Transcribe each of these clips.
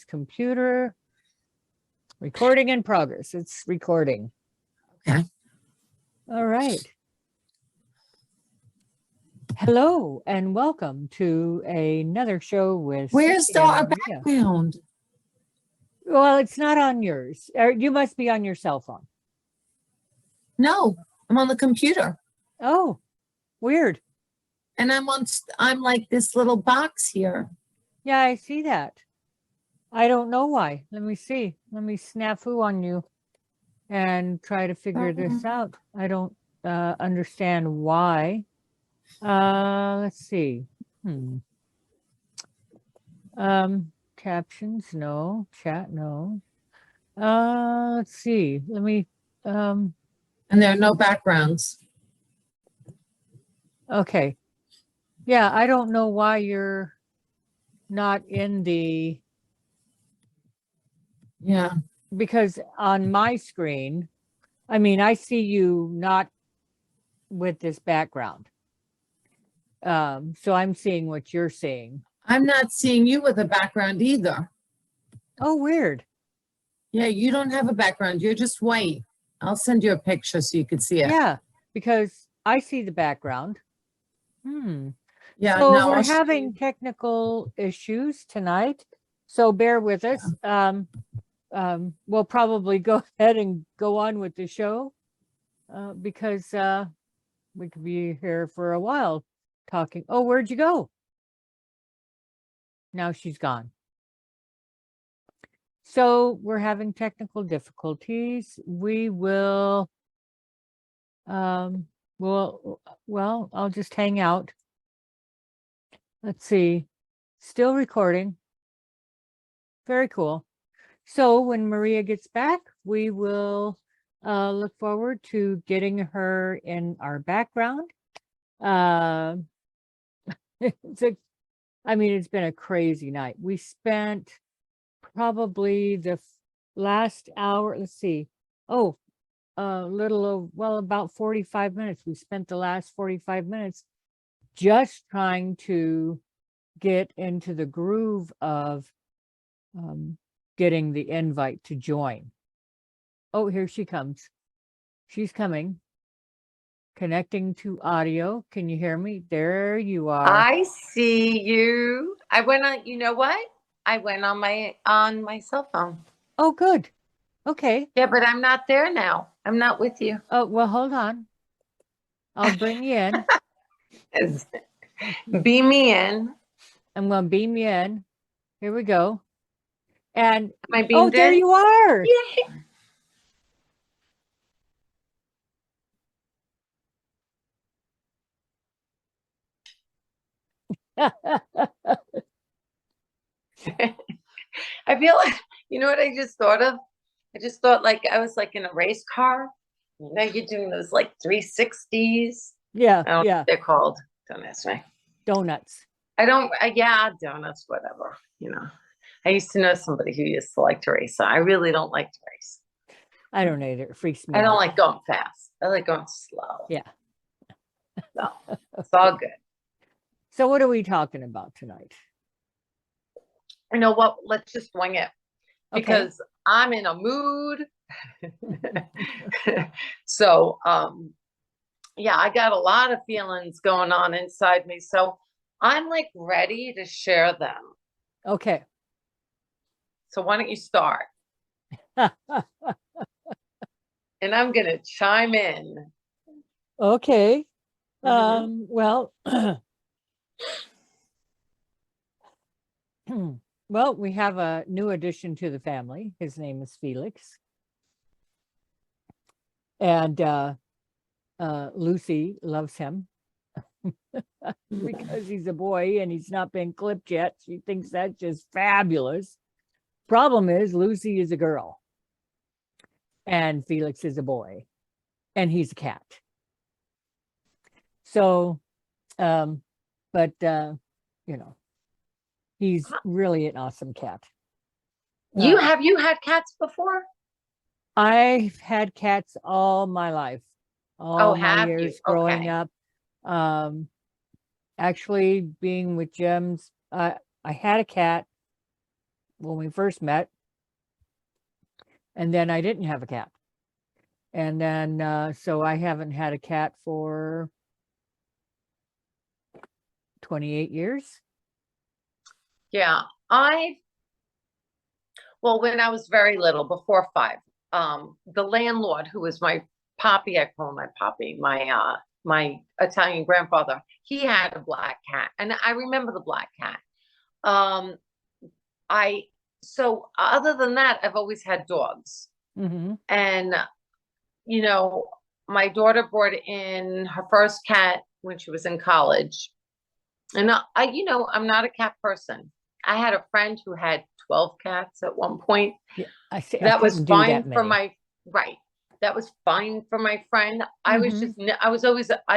computer. Recording in progress. It's recording. Okay. All right. Hello and welcome to another show with Where's Cindy and the Maria. background? Well, it's not on yours. You must be on your cell phone. No, I'm on the computer. Oh, weird. And I'm like this little box here. Yeah, I see that. I don't know why. Let me see. Let me snafu on you and try to figure this out. I don't understand why. Let's see. Captions, no. Chat, no. Let's see. Let me And there are no backgrounds. okay. Yeah, I don't know why you're not in the because on my screen, I mean, I see you not with this background. So I'm seeing what you're seeing. I'm not seeing you with a background either. Oh, weird. Yeah, you don't have a background. You're just white. I'll send you a picture so you can see it. Yeah, because I see the background. Yeah, so no, we're having technical issues tonight, so bear with us. We'll probably go ahead and go on with the show because we could be here for a while talking. Oh, where'd you go? Now she's gone. So we're having technical difficulties. We will, well, I'll just hang out. Let's see, still recording. Very cool. So when Maria gets back, we will look forward to getting her in our background. It's been a crazy night. We spent probably the last hour, let's see, about 45 minutes. We spent the last 45 minutes just trying to get into the groove of getting the invite to join. Oh, here she comes. She's coming. Connecting to audio. Can you hear me? There you are. I see you. I went on, you know what? I went on my cell phone. Oh, good. Okay. Yeah, but I'm not there now. I'm not with you. Oh, well, hold on. I'll bring you in. Beam me in. I'm going to beam you in. Here we go. And am I beamed there in? you are. Yay. I feel like, you know what I just thought of? I just thought like I was like in a race car. You know, you're doing those like 360s. Yeah, I don't know what they're called. Don't ask me. Donuts. Yeah, donuts, whatever. You know, I used to know somebody who used to like to race. So I really don't like to race. I don't either. It freaks me out. I don't like going fast. I like going slow. Yeah. So it's all good. So what are we talking about tonight? You know what? Let's just wing it because I'm in a mood. So, yeah, I got a lot of feelings going on inside me. So I'm like ready to share them. Okay. So why don't you start? And I'm going to chime in. Okay. Well, well, we have a new addition to the family. His name is Felix. And Lucy loves him because he's a boy and he's not been clipped yet. She thinks that's just fabulous. Problem is, Lucy is a girl and Felix is a boy and he's a cat. So, but you know, he's really an awesome cat. Have you had cats before? I've had cats all my life, all my years growing up. Actually, being with Gems, I had a cat when we first met. And then I didn't have a cat. And then, so I haven't had a cat for 28 years. Yeah, well, when I was very little, before 5, the landlord, who was my poppy, I call him my poppy, my Italian grandfather, he had a black cat, and I remember the black cat. So other than that, I've always had dogs. Mm-hmm. And, you know, my daughter brought in her first cat when she was in college. And I'm not a cat person. I had a friend who had 12 cats at one point. Yeah, I see. That was couldn't do that fine for many. right. That was fine for my friend. I Mhm.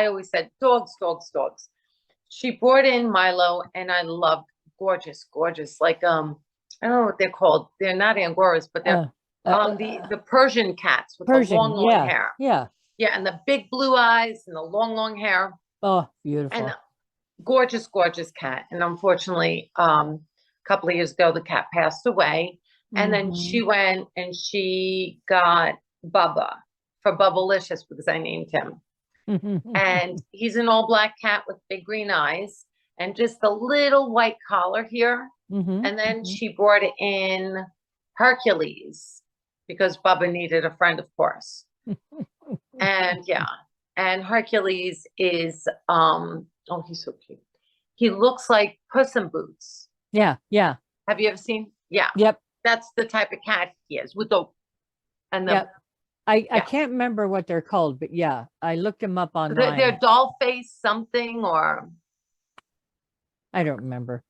always said dogs, dogs, dogs. She brought in Milo, and I loved gorgeous, gorgeous. Like, I don't know what they're called. They're not Angoras, but they're the Persian cats with the long, Persian, long yeah, hair. yeah. Yeah, and the big blue eyes and the long, long hair. Oh, And beautiful. gorgeous, gorgeous cat. And unfortunately, a couple of years ago, the cat passed away. And then she went and she got Bubba for Bubbalicious, because I named him. And he's an all black cat with big green eyes and just a little white collar here. And then she brought in Hercules, because Bubba needed a friend, of course. And yeah, and Hercules is oh, he's so cute. He looks like Puss in Boots. Yeah, yeah. Have you ever seen? Yeah. Yep. That's the type of cat he is, with the Yep. I yeah. can't remember what they're called, but yeah, I looked them up online. They're doll face something, or I don't remember.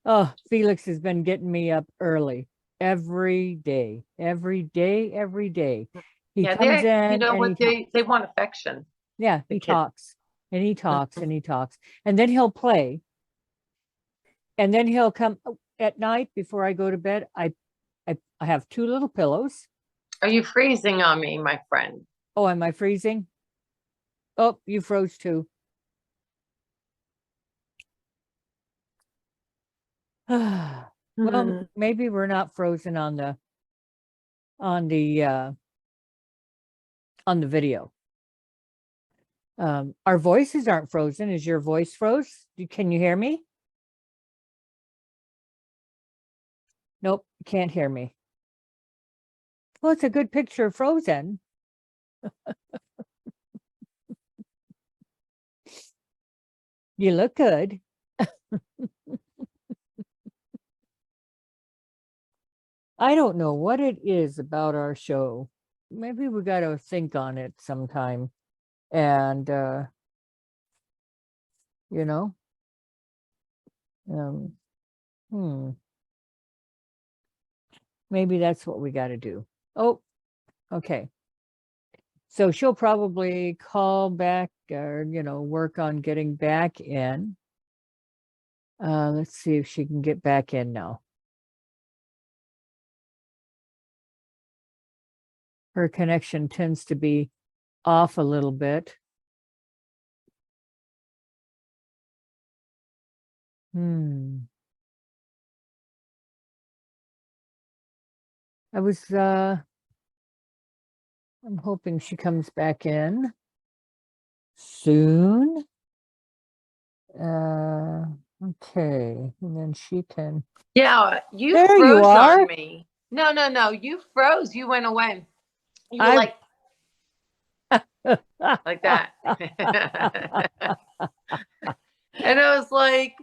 Oh, Felix has been getting me up early every day, every day, every day. He yeah, comes they're, in and what, they want affection. yeah, the he kids. talks and he talks and he talks, and then he'll play, and then he'll come at night before I go to bed. I have 2 little pillows. Are you freezing on me, my friend? Oh, am I freezing? Oh, you froze too. Well, maybe we're not frozen on the video. Our voices aren't frozen. Is your voice froze? Can you hear me? Nope, can't hear me. Well, it's a good picture of Frozen. You look good. I don't know what it is about our show. Maybe we got to think on it sometime. And, you know, maybe that's what we got to do. Oh, okay. So she'll probably call back or, work on getting back in. Let's see if she can get back in now. Her connection tends to be off a little bit. I was, I'm hoping she comes back in soon. Okay, and then she can. Yeah, you There froze you are. on me. No, you froze. You went away. You were I- like that. And I was like,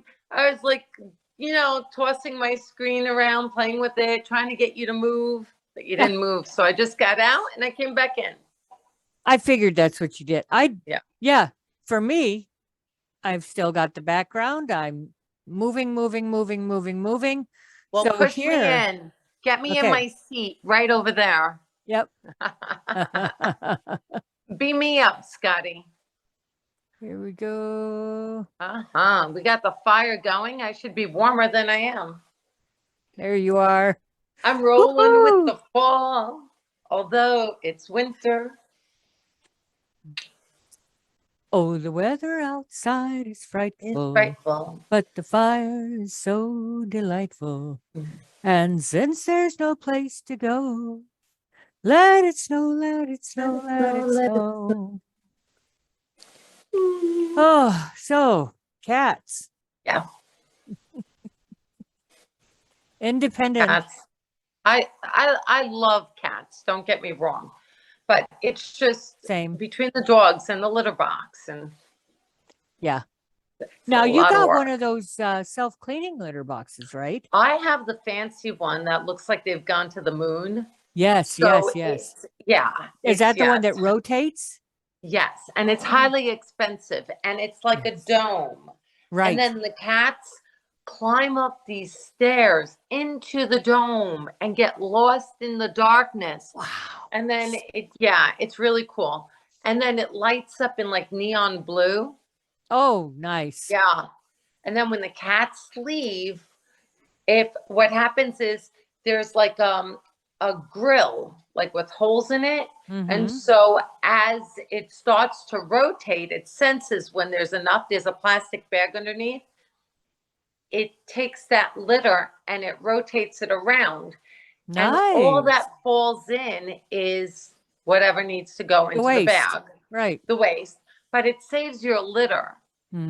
tossing my screen around, playing with it, trying to get you to move, but you didn't move. So I just got out and I came back in. I figured that's what you did. Yeah. For me, I've still got the background. I'm moving. Well, So push here, me in. Get me in okay. my seat right over there. Yep. Beam me up, Scotty. Here we go. We got the fire going. I should be warmer than I am. There you are. I'm rolling Woo-hoo! with the fall, although it's winter. Oh, the weather outside is It's frightful, frightful. but the fire is so delightful. Mhm. And since there's no place to go, let it snow, let it snow, let it let it snow. Oh, so cats, Yeah, independent, cats. I love cats, don't get me wrong. But it's just same. between the dogs and the litter box, and Yeah. it's Now a you lot of got one work. of those self-cleaning litter boxes, right? I have the fancy one that looks like they've gone to the moon. Yes, So yes, yes. it's, yeah, Is it's, that the yeah, one that rotates? yes, and it's highly expensive, and it's like a Yes. dome. And Right. then the cats climb up these stairs into the dome and get lost in the darkness. Wow. And then yeah, it's really cool. And then it lights up in like neon blue. Oh, nice. Yeah. And then when the cats leave, if what happens is there's like a grill like with holes in it. And Mhm. so as it starts to rotate, it senses when there's enough, there's a plastic bag underneath. It takes that litter and it rotates it around. And all Nice. that falls in is whatever needs to go The into the waste. bag, Right. the waste. But it saves your litter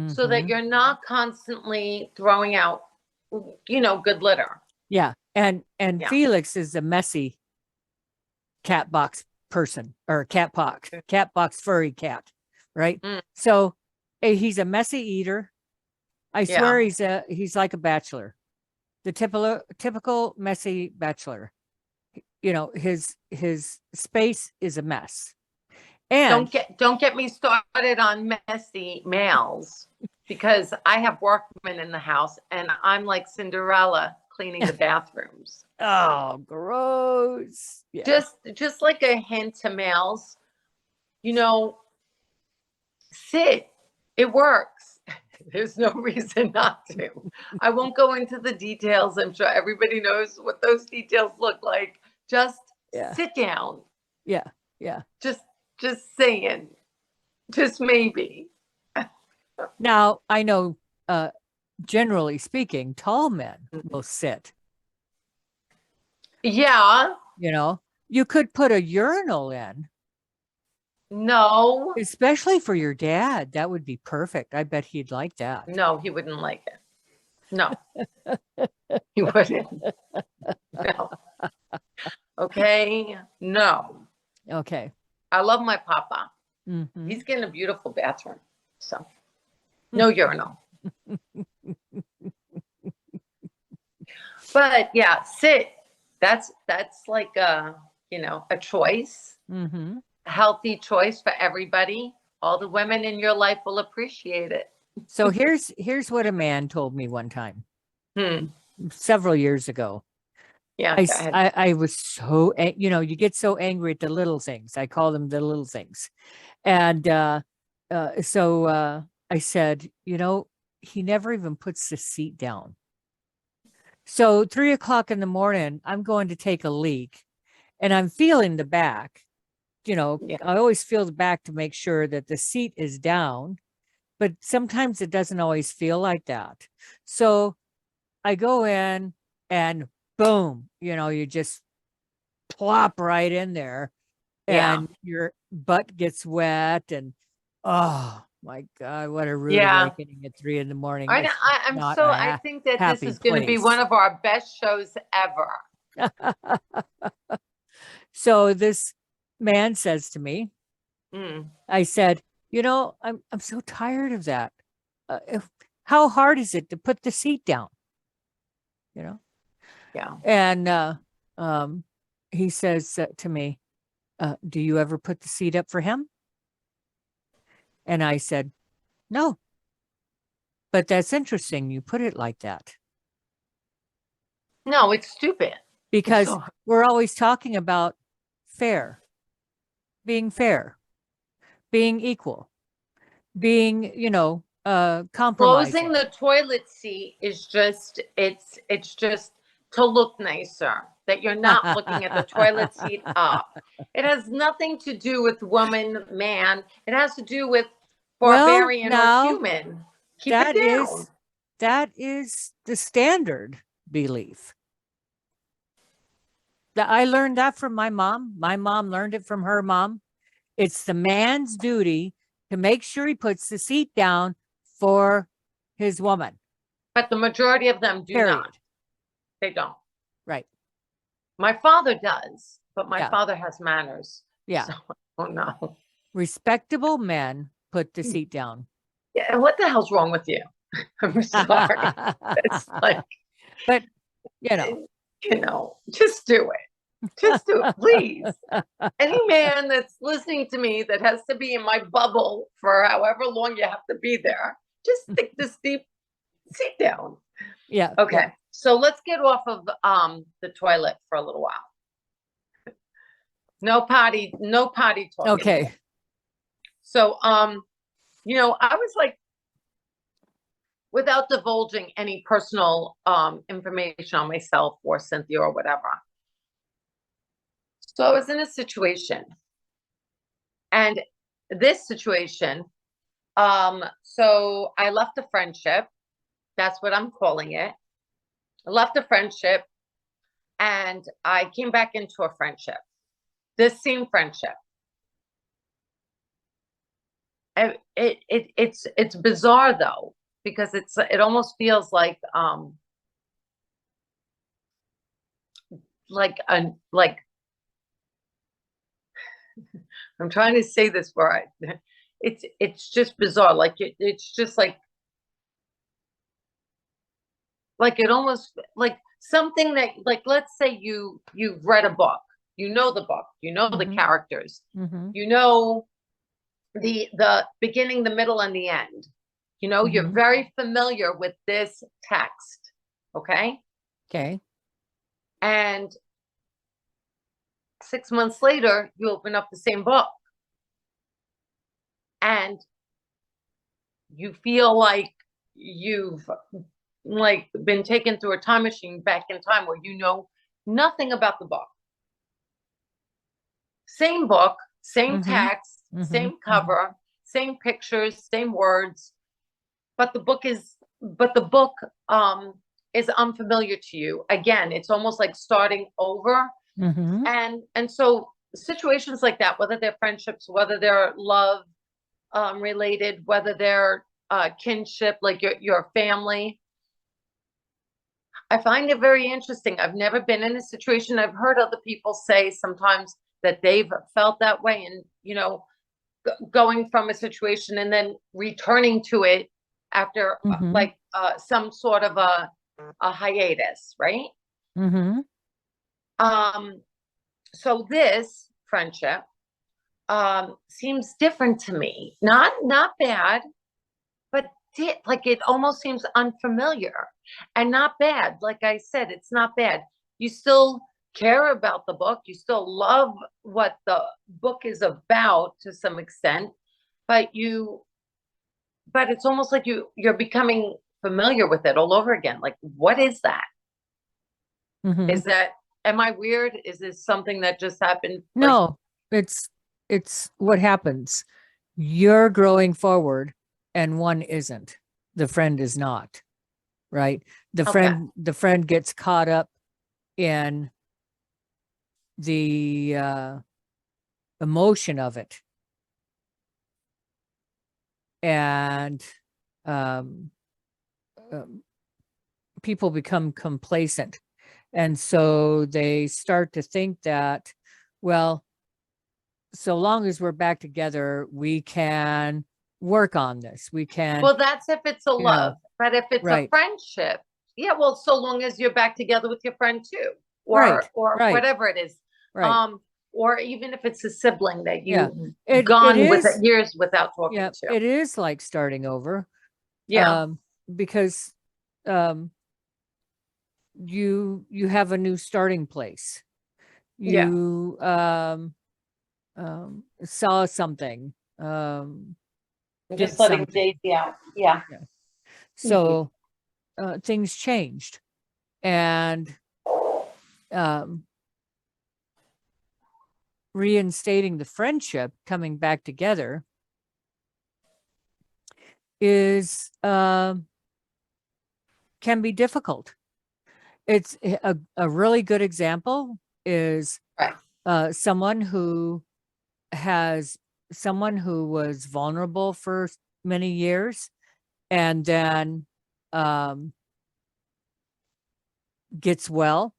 so that Mhm. you're not constantly throwing out, good litter. Yeah. And Yeah. Felix is a messy cat box person or cat box furry cat, right? Mm. So he's a messy eater. I swear Yeah. he's like a bachelor, the typical messy bachelor. You know, his space is a mess. And Don't get me started on messy males because I have workmen in the house and I'm like Cinderella cleaning the bathrooms. oh, gross. Yeah. Just like a hint to males, you know, sit. It works. There's no reason not to. I won't go into the details. I'm sure everybody knows what those details look like. Just Yeah. sit down. Yeah. Yeah. Just saying. Just maybe. Now I know generally speaking, tall men will sit. Yeah. You know, you could put a urinal in, No. especially for your dad. That would be perfect. I bet he'd like that. No, he wouldn't like it. No, he wouldn't. No. Okay. No. Okay. I love my papa. Mhm. He's getting a beautiful bathroom. So no urinal. But yeah, sit. That's like a choice, Mhm. a healthy choice for everybody. All the women in your life will appreciate it. So here's what a man told me one time Hmm. several years ago. Yeah, I go s- ahead. I was so you get so angry at the little things. I call them the little things. And so I said, he never even puts the seat down. So 3 o'clock in the morning, I'm going to take a leak and I'm feeling the back. Yeah. I always feel the back to make sure that the seat is down, but sometimes it doesn't always feel like that. So I go in and boom, you just plop right in there Yeah. and your butt gets wet and oh my God, what a rude Yeah. awakening at 3 in the morning. I, It's I, I'm not so, a I think that this happy is going to be one place. of our best shows ever. So this man says to me, Mm. I said, I'm so tired of that. How hard is it to put the seat down? Yeah. And he says to me, do you ever put the seat up for him? And I said, no, but that's interesting. You put it like that No, it's stupid. because So we're always talking about fair, being equal, being, compromising. closing the toilet seat is it's just to look nicer, that you're not looking at the toilet seat up. It has nothing to do with woman, man. It has to do with Well, barbarian or now, human. Keep it down. That is the standard belief. I learned that from my mom. My mom learned it from her mom. It's the man's duty to make sure he puts the seat down for his woman. But the majority of them do Period. not. They don't. Right. My father does, but my Yeah. father has manners. Yeah. So, oh no. Respectable men put the seat down. Yeah, what the hell's wrong with you? I'm sorry. It's like, But, just do it. Just do it, please. Any man that's listening to me that has to be in my bubble for however long you have to be there, just stick the seat down. Yeah. Okay. Yeah. So let's get off of the toilet for a little while. No potty talking. Okay. So I was like, without divulging any personal information on myself or Cynthia or whatever. So I was in a situation, and this situation, so I left a friendship. That's what I'm calling it. I left a friendship and I came back into a friendship. This same friendship. It's bizarre though, because it almost feels like I'm trying to say this right. It's just bizarre. Like it's just like it almost like something that, like, let's say you've read a book, the book, the Mhm. characters, Mm-hmm. The beginning, the middle, and the end. You're Mhm. very familiar with this text, okay? Okay. And 6 months later, you open up the same book and you feel like you've been taken through a time machine back in time where you know nothing about the book. Same book, same Mhm. text, Mhm. same cover, same pictures, same words, but the book is unfamiliar to you. Again, it's almost like starting over. Mhm. And so situations like that, whether they're friendships, whether they're love related, whether they're kinship, like your family, I find it very interesting. I've never been in a situation. I've heard other people say sometimes that they've felt that way, and going from a situation and then returning to it after Mhm. some sort of a hiatus, right? Mhm. So this friendship seems different to me. Not bad, but like it almost seems unfamiliar, and not bad. Like I said, it's not bad. You still care about the book. You still love what the book is about to some extent, but it's almost like you're becoming familiar with it all over again. Like, what is that? Mhm. Is that, am I weird? Is this something that just happened? No, it's what happens. You're growing forward and one isn't. The friend is not, right? The Okay. friend gets caught up in the emotion of it. And um, people become complacent. And so they start to think that, well, so long as we're back together, we can work on this. We can, Well, that's if it's a love, but if it's a right, friendship, yeah, well, so long as you're back together with your friend too, right, or right, whatever it is. right. Or even if it's a sibling that Yeah. you've gone with it years without talking Yeah, to. it is like starting over. Yeah. Because you have a new starting place. Yeah. You saw something. I'm Did just letting something. Daisy out. Yeah. So things changed, and reinstating the friendship, coming back together, is, can be difficult. It's a really good example is Right. someone who was vulnerable for many years and then gets well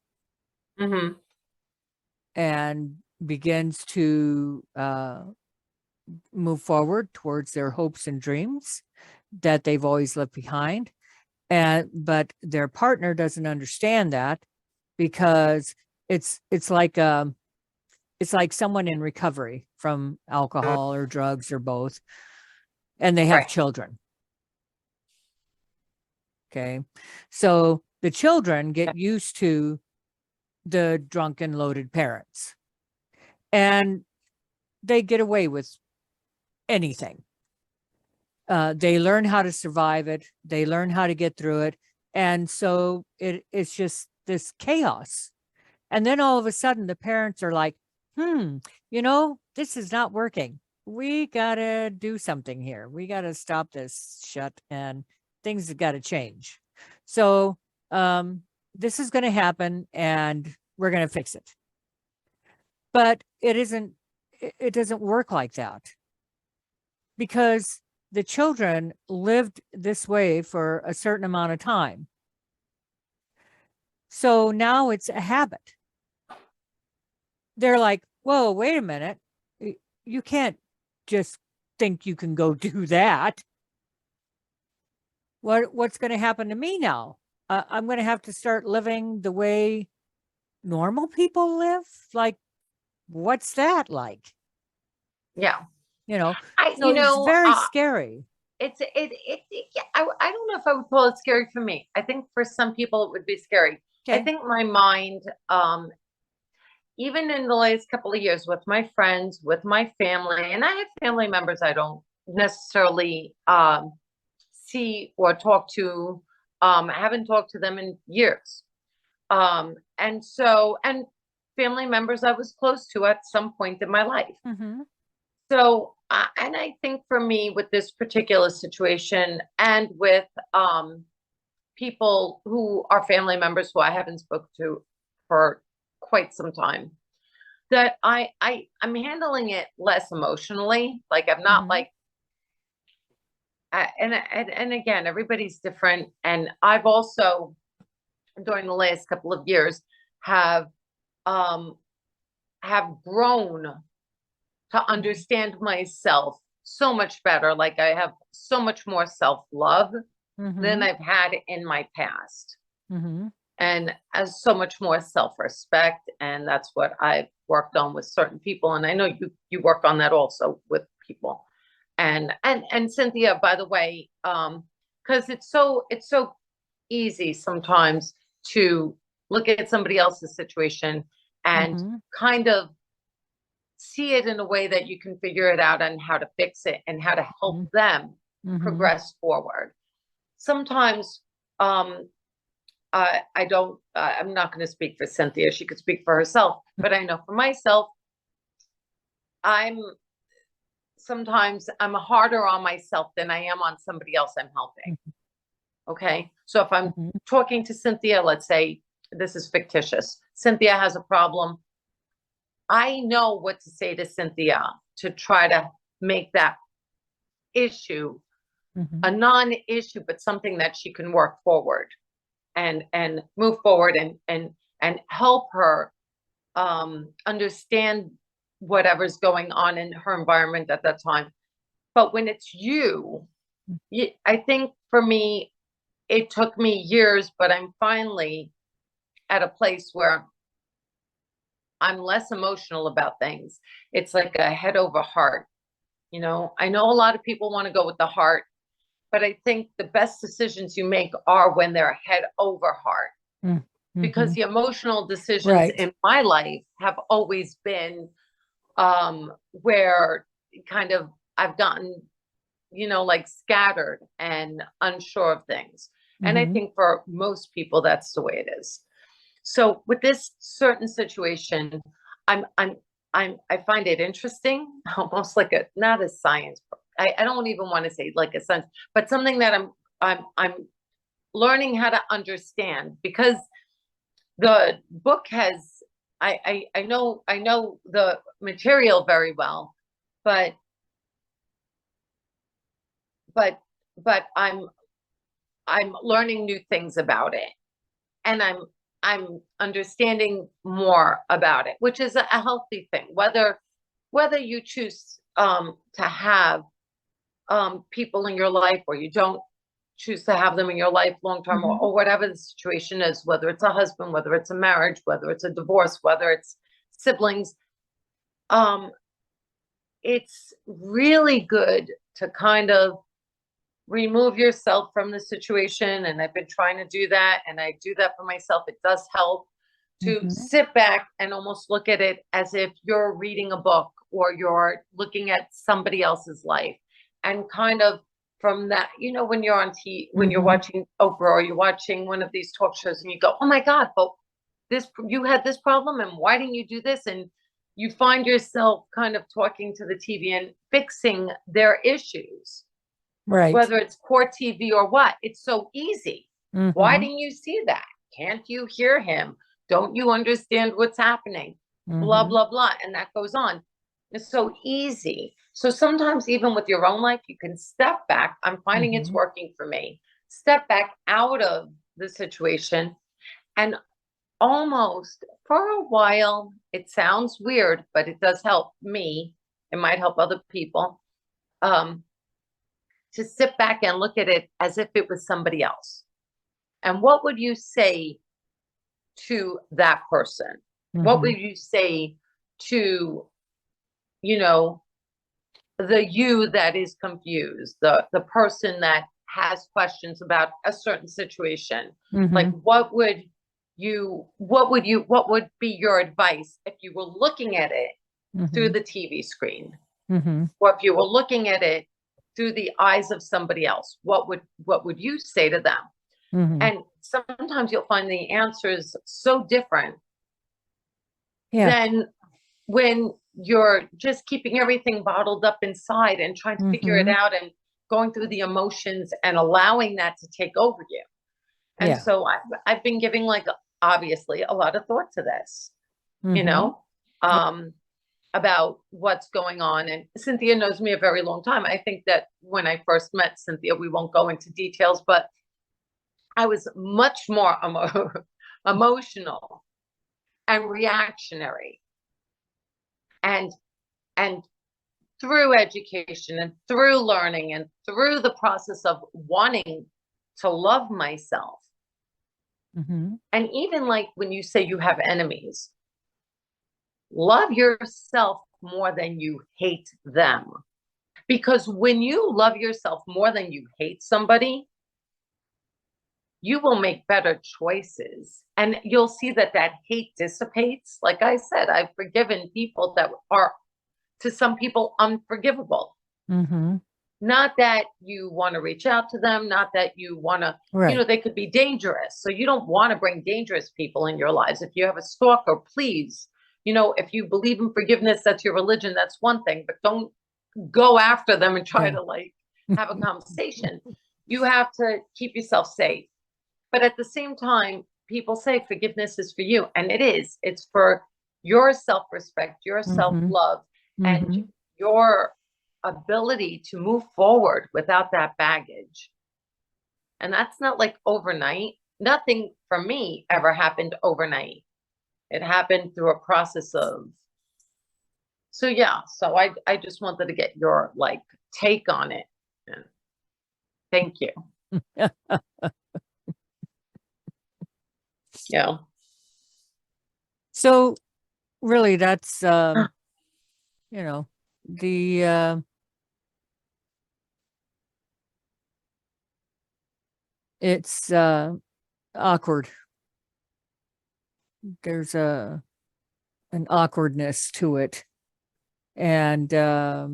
Mm-hmm. and begins to move forward towards their hopes and dreams that they've always left behind. But their partner doesn't understand that because it's like someone in recovery from alcohol or drugs or both, and they have Right. children. Okay. So the children get used to the drunken, loaded parents, and they get away with anything. They learn how to survive it. They learn how to get through it. And so it's just this chaos. And then all of a sudden the parents are like, this is not working. We got to do something here. We got to stop this shit and things have got to change. So this is going to happen and we're going to fix it. But it doesn't work like that because the children lived this way for a certain amount of time. So now it's a habit. They're like, whoa, wait a minute. You can't just think you can go do that. What's going to happen to me now? I'm going to have to start living the way normal people live? Like, what's that like? Yeah. So you it's know, very scary. Yeah, I don't know if I would call it scary for me. I think for some people it would be scary. I Okay. think my mind, even in the last couple of years with my friends, with my family, and I have family members I don't necessarily see or talk to. I haven't talked to them in years. And family members I was close to at some point in my life. Mm-hmm. So, and I think for me with this particular situation and with people who are family members who I haven't spoken to for quite some time, that I'm handling it less emotionally. Like I'm not Mhm. like, and again, everybody's different. And I've also, during the last couple of years, have grown to understand myself so much better. Like I have so much more self-love than Mhm. I've had in my past. Mhm. And as so much more self-respect. And that's what I've worked on with certain people. And I know you work on that also with people. And Cynthia, by the way, because it's so easy sometimes to look at somebody else's situation and Mhm. kind of see it in a way that you can figure it out and how to fix it and how to help them Mhm. progress forward. Sometimes I don't, I'm not going to speak for Cynthia. She could speak for herself, but I know for myself, sometimes I'm harder on myself than I am on somebody else I'm helping. Okay. So if I'm Mhm. talking to Cynthia, let's say this is fictitious. Cynthia has a problem. I know what to say to Cynthia to try to make that issue Mhm. a non-issue, but something that she can work forward and move forward and help her understand whatever's going on in her environment at that time. But when it's I think for me, it took me years, but I'm finally at a place where I'm less emotional about things. It's like a head over heart. I know a lot of people want to go with the heart, but I think the best decisions you make are when they're head over heart. Because Mhm. the emotional decisions Right. in my life have always been where kind of I've gotten, like scattered and unsure of things. And I Mhm. think for most people, that's the way it is. So with this certain situation, I find it interesting, almost like not a science book, I don't even want to say like a sense, but something that I'm learning how to understand, because the book has, I know the material very well, but I'm learning new things about it, and I'm understanding more about it, which is a healthy thing. Whether you choose to have people in your life, or you don't choose to have them in your life long term, Mhm. or whatever the situation is, whether it's a husband, whether it's a marriage, whether it's a divorce, whether it's siblings, it's really good to kind of remove yourself from the situation. And I've been trying to do that, and I do that for myself. It does help to Mhm. sit back and almost look at it as if you're reading a book, or you're looking at somebody else's life, and kind of from that, when you're on TV, when you're Mhm. watching Oprah, or you're watching one of these talk shows, and you go, oh my God, but you had this problem, and why didn't you do this? And you find yourself kind of talking to the TV and fixing their issues, Right. whether it's poor TV or what. It's so easy. Why Mhm. didn't you see that? Can't you hear him? Don't you understand what's happening? Blah, Mhm. blah, blah. And that goes on. It's so easy. So sometimes, even with your own life, you can step back. I'm finding it's Mhm. working for me. Step back out of the situation, and almost for a while, it sounds weird, but it does help me. It might help other people. To sit back and look at it as if it was somebody else. And what would you say to that person? What Mhm. would you say to, you know, the you that is confused, the person that has questions about a certain situation? Like, Mhm. what would be your advice if you were looking at it through Mhm. the TV screen? Mhm. Or if you were looking at it through the eyes of somebody else, what would you say to them? Mhm. And sometimes you'll find the answers so different Yeah. than when you're just keeping everything bottled up inside and trying to figure it Mhm. out, and going through the emotions and allowing that to take over you. And Yeah. so I've been giving, like, obviously, a lot of thought to this, you Mhm. know, about what's going on. And Cynthia knows me a very long time. I think that when I first met Cynthia, we won't go into details, but I was much more emotional and reactionary. And and through education, and through learning, and through the process of wanting to love myself. Mhm. And even, like, when you say you have enemies, love yourself more than you hate them. Because when you love yourself more than you hate somebody, you will make better choices, and you'll see that hate dissipates. Like I said, I've forgiven people that are, to some people, unforgivable. Mhm. Not that you want to reach out to them, not that you want to, Right. they could be dangerous. So you don't want to bring dangerous people in your lives. If you have a stalker, please, if you believe in forgiveness, that's your religion, that's one thing, but don't go after them and try Yeah. to, like, have a conversation. You have to keep yourself safe. But at the same time, people say forgiveness is for you, and it is. It's for your self-respect, your Mhm. self-love, and Mhm. your ability to move forward without that baggage. And that's not like overnight. Nothing for me ever happened overnight. It happened through a process of. So yeah, so I just wanted to get your, like, take on it. And thank you. Yeah. So really that's the it's awkward. There's an awkwardness to it. And uh,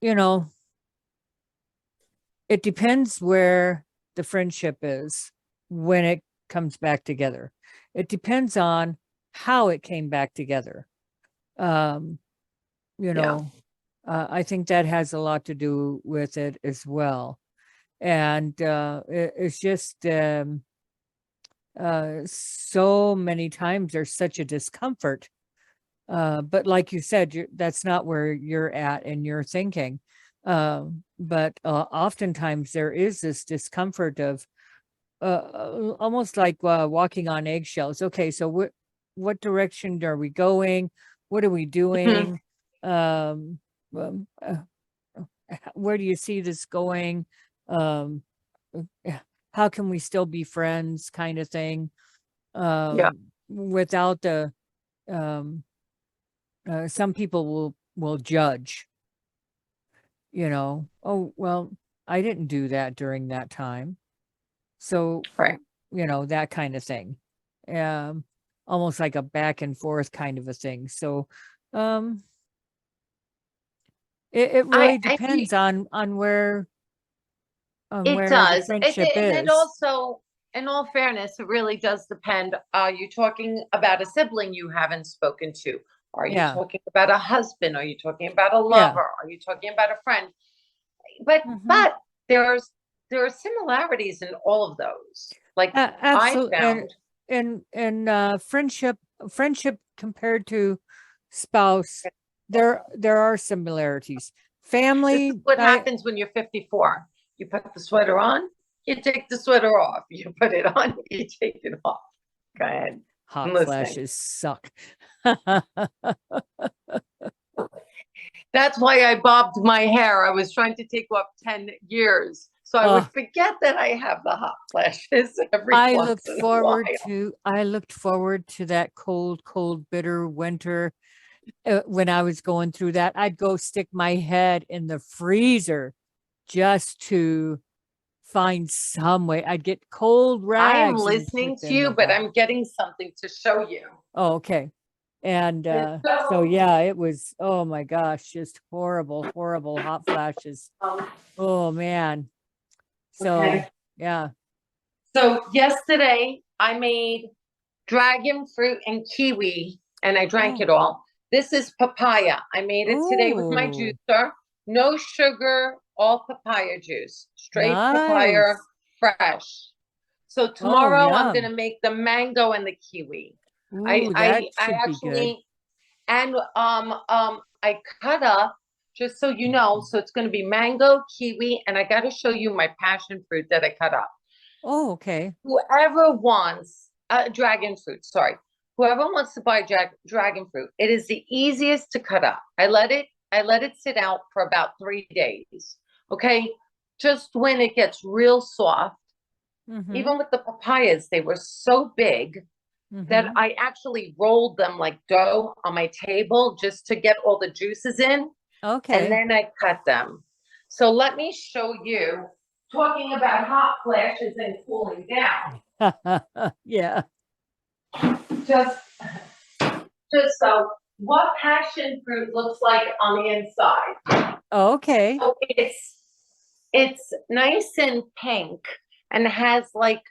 you know, it depends where the friendship is when it comes back together. It depends on how it came back together. Um, you Yeah. know, I think that has a lot to do with it as well. And it's just so many times there's such a discomfort. But like you said, that's not where you're at in your thinking. But oftentimes there is this discomfort of almost like walking on eggshells. Okay, so what direction are we going? What are we doing? Um, um, uh, where do you see this going? Um, how can we still be friends, kind of thing, Yeah. without the um, some people will judge, oh, well, I didn't do that during that time. So, Right. that kind of thing. Um, almost like a back and forth kind of a thing. So, um, it really I depends on It where the does. friendship And it is. also, in all fairness, it really does depend. Are you talking about a sibling you haven't spoken to? Are you Yeah. talking about a husband? Are you talking about a Yeah. lover? Are you talking about a friend? But Mhm. there are similarities in all of those. Like I Absolutely. found, And friendship compared to spouse, there are similarities. this Family, is what happens when you're 54. You put the sweater on, you take the sweater off. You put it on, you take it off. Go ahead. I'm hot listening. flashes suck. That's why I bobbed my hair. I was trying to take off 10 years. So I would forget that I have the hot flashes every once in a while. I looked forward to that cold, bitter winter. When I was going through that, I'd go stick my head in the freezer just to find some way. I'd get cold I am rags and listening put to them you, in but that. I'm getting something to show you. Oh, okay. And so yeah, it was, oh my gosh, just horrible hot flashes. Oh man. So Okay. yeah. So yesterday I made dragon fruit and kiwi and I drank Oh. it all. This is papaya. I made it today with my Ooh, juicer. No sugar, all papaya juice. Straight papaya, nice. fresh. So Oh, tomorrow I'm yum. gonna make the mango and the kiwi. Ooh, that I should be good. actually and I cut up just so you know. So it's gonna be mango, kiwi, and I gotta show you my passion fruit that I cut up. Oh, okay. Whoever wants dragon fruit, sorry, whoever wants to buy dragon fruit, it is the easiest to cut up. I let it sit out for about 3 days. Okay, just when it gets real soft. Mm-hmm. Even with the papayas, they were so big that Mm-hmm. I actually rolled them like dough on my table just to get all the juices in. And Okay. then I cut them. So let me show you, talking about hot flashes and cooling down. Yeah. Just so what passion fruit looks like on the inside. Okay. So it's nice and pink and has like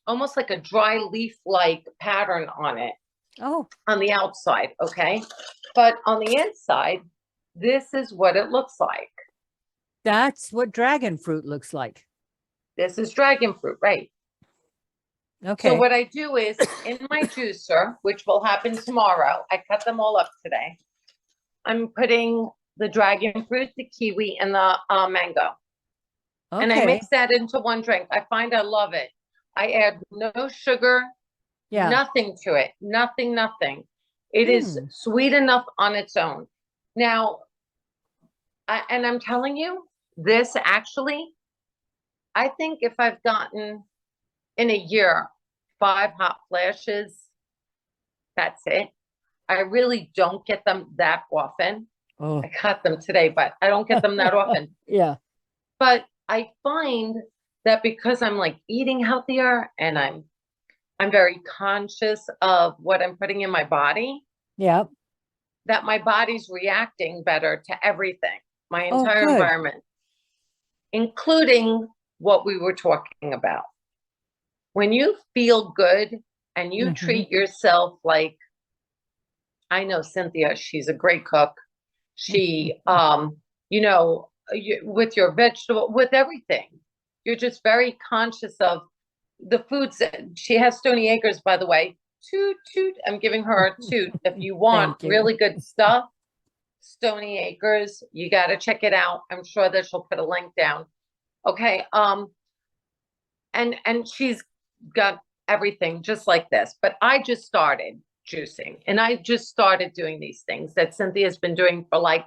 almost like a dry leaf like pattern on it Oh, on the outside, okay? But on the inside, this is what it looks like. that's what dragon fruit looks like. This is dragon fruit, right? Okay. So what I do is in my juicer, which will happen tomorrow, I cut them all up today. I'm putting the dragon fruit, the kiwi, and the mango. And I Okay. mix that into one drink. I find I love it. I add no sugar, Yeah. nothing to it. Nothing. It is sweet enough on its own. Now, and I'm telling you, this actually, I think if I've gotten in a year 5 hot flashes, that's it. I really don't get them that often. Oh. I got them today, but I don't get them that often. Yeah. But I find that because I'm like eating healthier and I'm very conscious of what I'm putting in my body, Yeah. that my body's reacting better to everything, my Oh, entire good. environment, including what we were talking about. When you feel good and you Mhm. treat yourself like I know Cynthia, she's a great cook. She, with your vegetable, with everything, you're just very conscious of the foods that she has. Stony Acres, by the way, toot, I'm giving her a toot. If you want Thank you. really good stuff, Stony Acres, you got to check it out. I'm sure that she'll put a link down. Okay. And she's got everything just like this, but I just started juicing and I just started doing these things that Cynthia's been doing for like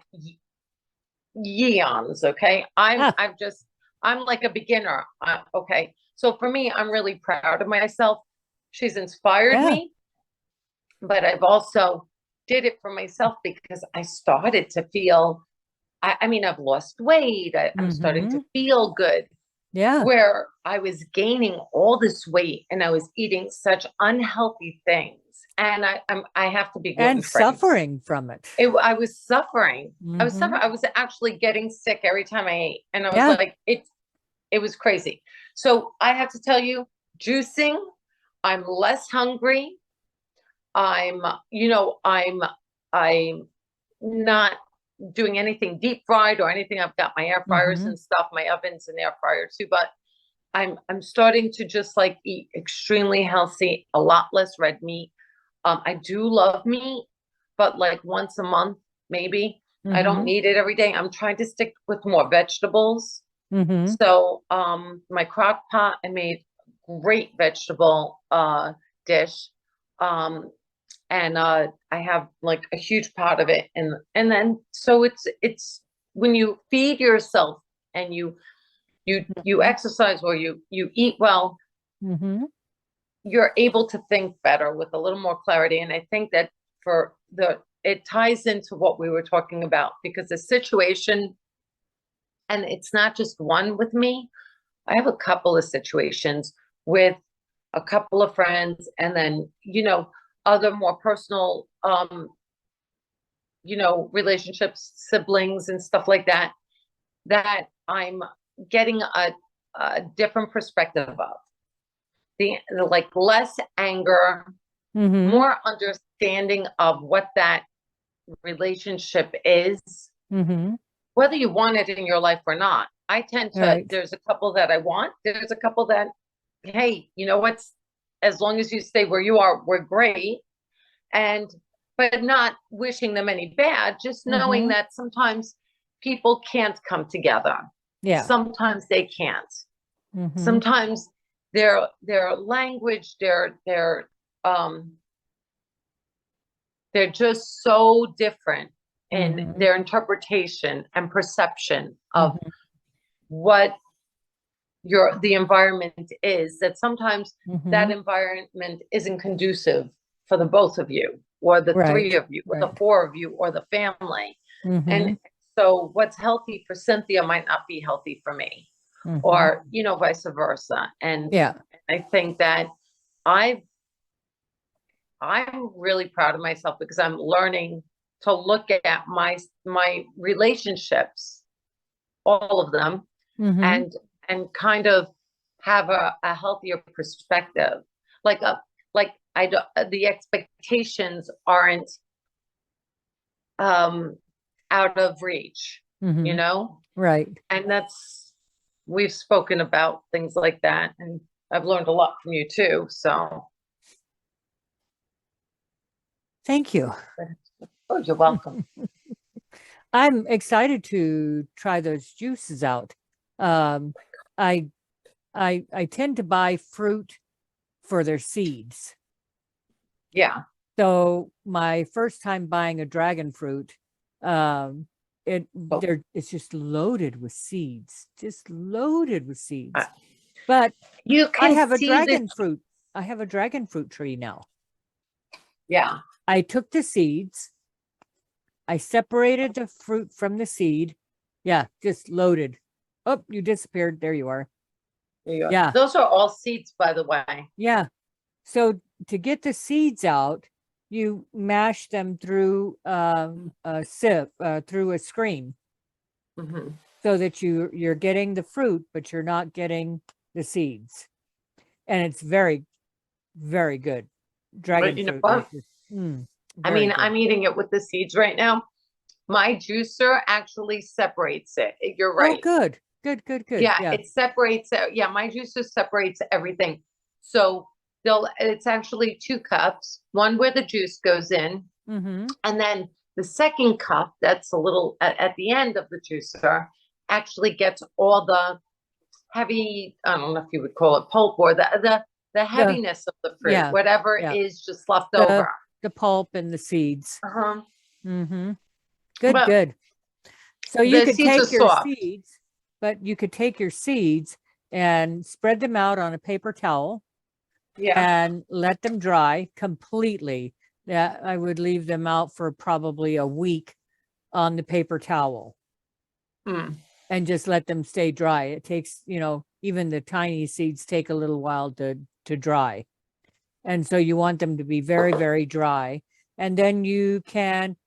yeons. Okay. I'm like a beginner. Okay. So for me, I'm really proud of myself. She's inspired Yeah. me, but I've also did it for myself because I started to feel, I mean, I've lost weight. I'm starting to feel good. Yeah. Where I was gaining all this weight and I was eating such unhealthy things. And I have to be gluten And free. suffering from it. I was suffering. I was suffering. Mhm. I was actually getting sick every time I ate. And I was Yeah. like, it was crazy. So I have to tell you, juicing, I'm less hungry. I'm not doing anything deep fried or anything. I've got my air fryers and stuff, my ovens and air fryer too, but I'm starting to just like eat extremely healthy, a lot less red meat. I do love meat, but like once a month, maybe. I don't need it every day. I'm trying to stick with more vegetables. So, my crock pot, I made great vegetable, dish. And I have like a huge pot of it. And then, so it's when you feed yourself and you exercise or you eat well, you're able to think better with a little more clarity. And I think that it ties into what we were talking about, because the situation, and it's not just one with me. I have a couple of situations with a couple of friends, and then, other more personal, relationships, siblings and stuff like that, that I'm getting a different perspective of the like less anger, more understanding of what that relationship is, whether you want it in your life or not. I tend to, Right. there's a couple that I want, there's a couple that, hey, you know what's, as long as you stay where you are, we're great. But not wishing them any bad, just knowing that sometimes people can't come together. Yeah. Sometimes they can't. Sometimes their language, they're just so different in their interpretation and perception of what the environment is, that sometimes that environment isn't conducive for the both of you, or the three of you, or the four of you, or the family. And so what's healthy for Cynthia might not be healthy for me, or, vice versa. And Yeah. I think that I'm really proud of myself, because I'm learning to look at my relationships, all of them, and kind of have a healthier perspective. The expectations aren't out of reach, Right. and we've spoken about things like that, and I've learned a lot from you too. So Thank you. oh, you're welcome. I'm excited to try those juices out. I tend to buy fruit for their seeds. Yeah. So my first time buying a dragon fruit, it's just loaded with seeds, But you I can have a see dragon this. fruit. I have a dragon fruit tree now. Yeah. I took the seeds. I separated the fruit from the seed. Yeah, just loaded. Oh, you disappeared. There you are. There you are. Yeah. Those are all seeds, by the way. Yeah. So to get the seeds out, you mash them through a sieve, through a screen, so that you're getting the fruit, but you're not getting the seeds. And it's very, very good. Dragon But you know fruit what? is just, I Very mean, good. I'm eating it with the seeds right now. My juicer actually separates it. You're Oh, right. good, good, good, good. Yeah, Yeah. it separates it. Yeah, my juicer separates everything. So it's actually 2 cups, one where the juice goes in, Mm-hmm. and then the second cup that's a little at the end of the juicer actually gets all the heavy, I don't know if you would call it pulp or the heaviness of the fruit, yeah, whatever yeah. is just left The over. the pulp and the seeds. Uh-huh. Mm-hmm. Good, But good. So you the could seeds are take your soft. seeds, but you could take your seeds and spread them out on a paper towel Yeah. and let them dry completely. That I would leave them out for probably a week on the paper towel Mm. and just let them stay dry. It takes, even the tiny seeds take a little while to dry. And so you want them to be very, very dry. And then you can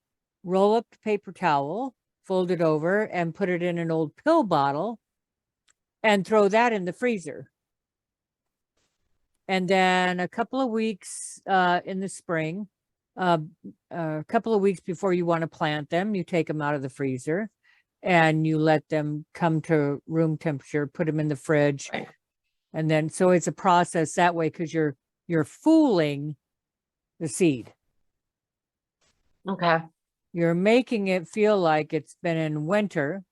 roll up the paper towel, fold it over, and put it in an old pill bottle and throw that in the freezer. And then a couple of weeks in the spring, a couple of weeks before you want to plant them, you take them out of the freezer and you let them come to room temperature, put them in the fridge. Right. And then, so it's a process that way because you're fooling the seed. Okay. You're making it feel like it's been in winter.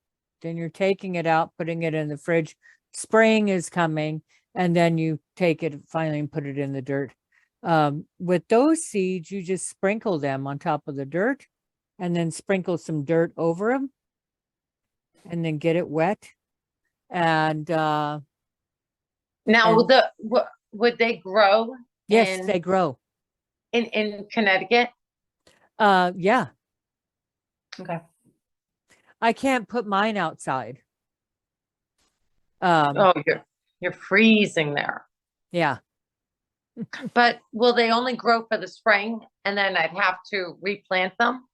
Then you're taking it out, putting it in the fridge. Spring is coming, and then you take it finally and put it in the dirt. With those seeds, you just sprinkle them on top of the dirt and then sprinkle some dirt over them and then get it wet. And Now, And- would they grow yes, in they grow. in Connecticut? Yeah, Okay. I can't put mine outside. Um, Oh, you're freezing there. yeah. But will they only grow for the spring and then I'd have to replant them?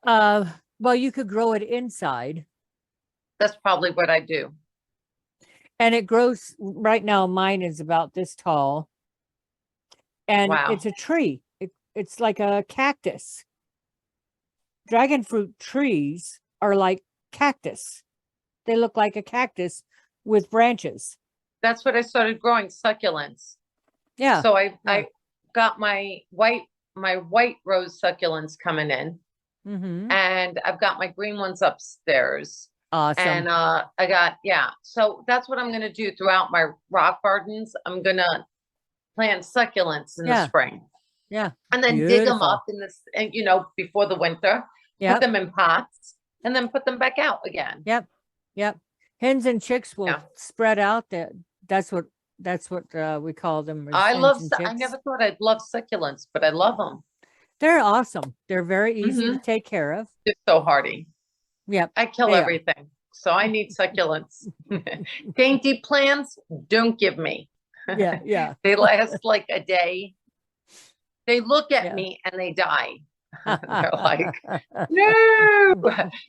Well, you could grow it inside. That's probably what I do. And it grows right now. Mine is about this tall, and Wow. it's a tree. It's like a cactus. Dragon fruit trees are like cactus. They look like a cactus with branches. That's what I started growing, succulents. Yeah. So I yeah. got my white rose succulents coming in, Mm-hmm. and I've got my green ones upstairs. Awesome. And I got, yeah. So that's what I'm gonna do throughout my rock gardens. I'm gonna plant succulents in the Yeah. spring. Yeah. And then dig them Beautiful. up in this, and before the winter, put Yep. them in pots, and then put them back out again. Yep. Yep. Hens and chicks will Yeah. spread out. That's what we call them. is I hens love, and I chicks. never thought I'd love succulents, but I love them. They're awesome. They're very easy to take care of. They're so hardy. Yep. I kill They are. everything, so I need succulents. Dainty plants, don't give me. Yeah. Yeah. They last like a day. They look at Yeah. me and they die. They're like, no,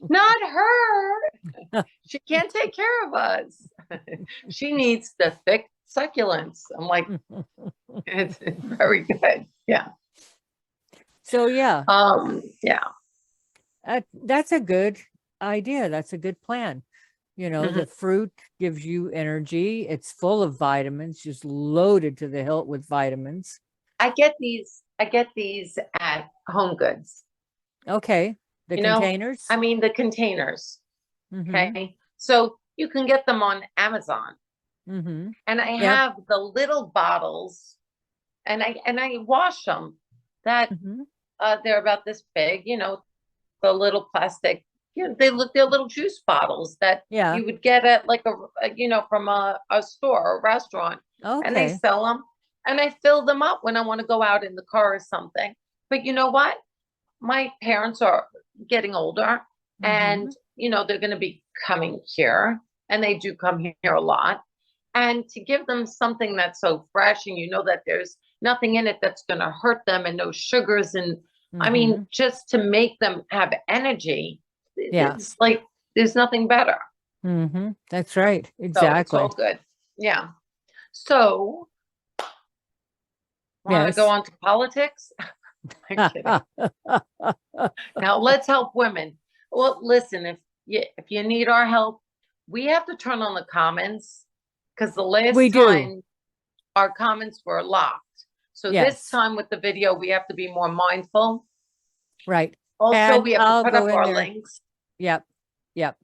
not her. She can't take care of us. She needs the thick succulents. I'm like, it's very good. Yeah. So yeah, Yeah. that's a good idea. That's a good plan. Mhm. The fruit gives you energy. It's full of vitamins, just loaded to the hilt with vitamins. I get these at Home Goods. Okay. The You know, containers. I mean, the containers. Mhm, Okay. So you can get them on Amazon. mhm. And I Yep. have the little bottles, and I wash them. That Mhm. they're about this big, the little plastic. They're little juice bottles that Yeah. you would get at like from a store or a restaurant, and they Okay. sell them. And I fill them up when I want to go out in the car or something. But you know what? My parents are getting older, and Mhm. they're going to be coming here, and they do come here a lot. And to give them something that's so fresh, and that there's nothing in it that's going to hurt them, and no sugars, and I mean, Mhm. just to make them have energy, Yeah. it's like there's nothing better. Mhm. That's right. So it's Exactly. all good. Yeah. So want to Yes. go on to politics? I'm kidding. Now let's help women. Well, listen, if you need our help, we have to turn on the comments because the last We do. time our comments were locked. So Yes. this time with the video, we have to be more mindful. Right. Also, And we have I'll to put go up in our there. links. Yep. Yep.